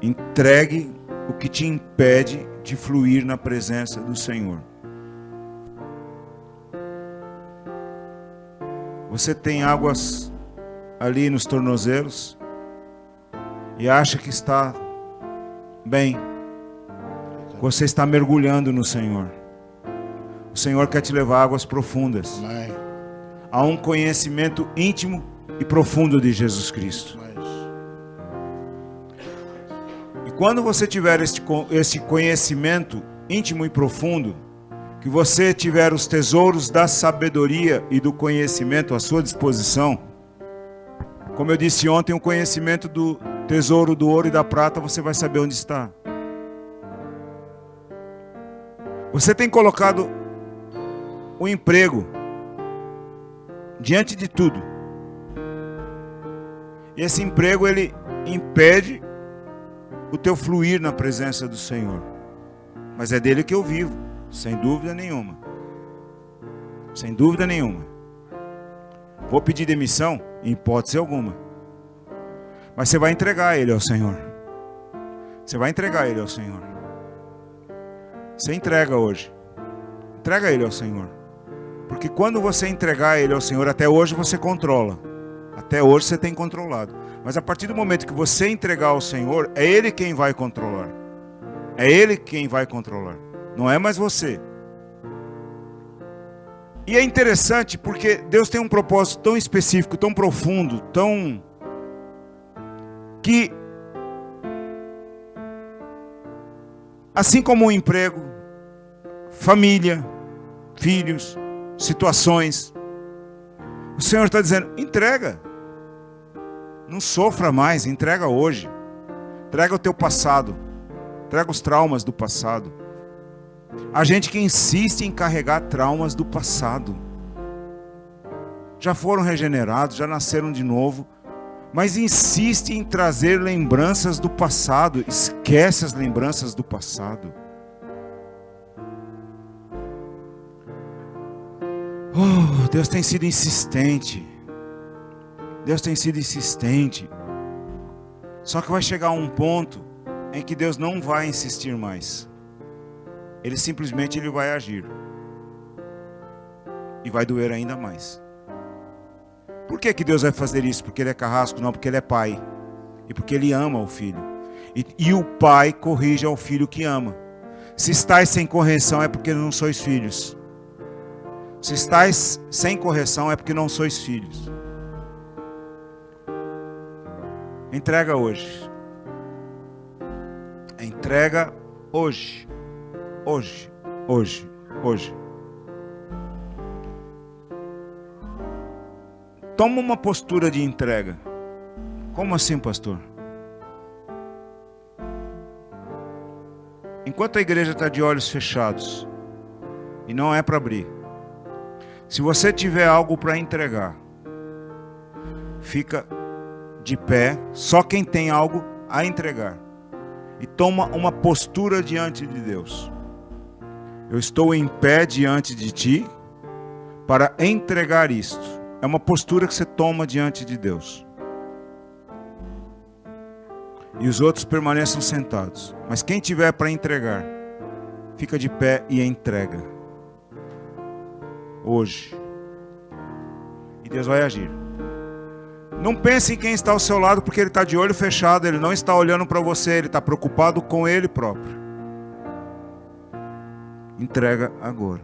Speaker 1: Entregue o que te impede de fluir na presença do Senhor. Você tem águas ali nos tornozelos e acha que está bem. Você está mergulhando no Senhor. O Senhor quer te levar a águas profundas. Há um conhecimento íntimo e profundo de Jesus Cristo. E quando você tiver este conhecimento íntimo e profundo, que você tiver os tesouros da sabedoria e do conhecimento à sua disposição, como eu disse ontem, o conhecimento do tesouro do ouro e da prata, você vai saber onde está. Você tem colocado o emprego diante de tudo. E esse emprego, ele impede o teu fluir na presença do Senhor. Mas é dele que eu vivo, sem dúvida nenhuma. Sem dúvida nenhuma. Vou pedir demissão? Em hipótese alguma. Mas você vai entregar ele ao Senhor. Você vai entregar ele ao Senhor. Você entrega hoje. Entrega ele ao Senhor. Porque quando você entregar ele ao Senhor, até hoje você controla. Até hoje você tem controlado. Mas a partir do momento que você entregar ao Senhor, é Ele quem vai controlar. É Ele quem vai controlar. Não é mais você. E é interessante porque Deus tem um propósito tão específico, tão profundo, tão... que... assim como o emprego, família, filhos, situações, o Senhor está dizendo, entrega. Não sofra mais, entrega hoje. Entrega o teu passado. Entrega os traumas do passado. Há gente que insiste em carregar traumas do passado. Já foram regenerados, já nasceram de novo, mas insiste em trazer lembranças do passado. Esquece as lembranças do passado. Oh, Deus tem sido insistente. Deus tem sido insistente. Só que vai chegar um ponto em que Deus não vai insistir mais. Ele simplesmente vai agir. E vai doer ainda mais. Por que Deus vai fazer isso? Porque Ele é carrasco? Não, porque Ele é pai. E porque Ele ama o filho. E o pai corrige ao filho que ama. Se estáis sem correção é porque não sois filhos. Se estáis sem correção é porque não sois filhos. Entrega hoje. Entrega hoje. Hoje. Hoje. Hoje. Toma uma postura de entrega. Como assim, pastor? Enquanto a igreja está de olhos fechados, e não é para abrir, se você tiver algo para entregar, fica de pé, só quem tem algo a entregar, e toma uma postura diante de Deus. Eu estou em pé diante de ti para entregar isto. É uma postura que você toma diante de Deus. E os outros permaneçam sentados. Mas quem tiver para entregar, fica de pé e entrega. Hoje. E Deus vai agir. Não pense em quem está ao seu lado, porque ele está de olho fechado, ele não está olhando para você, ele está preocupado com ele próprio. Entrega agora.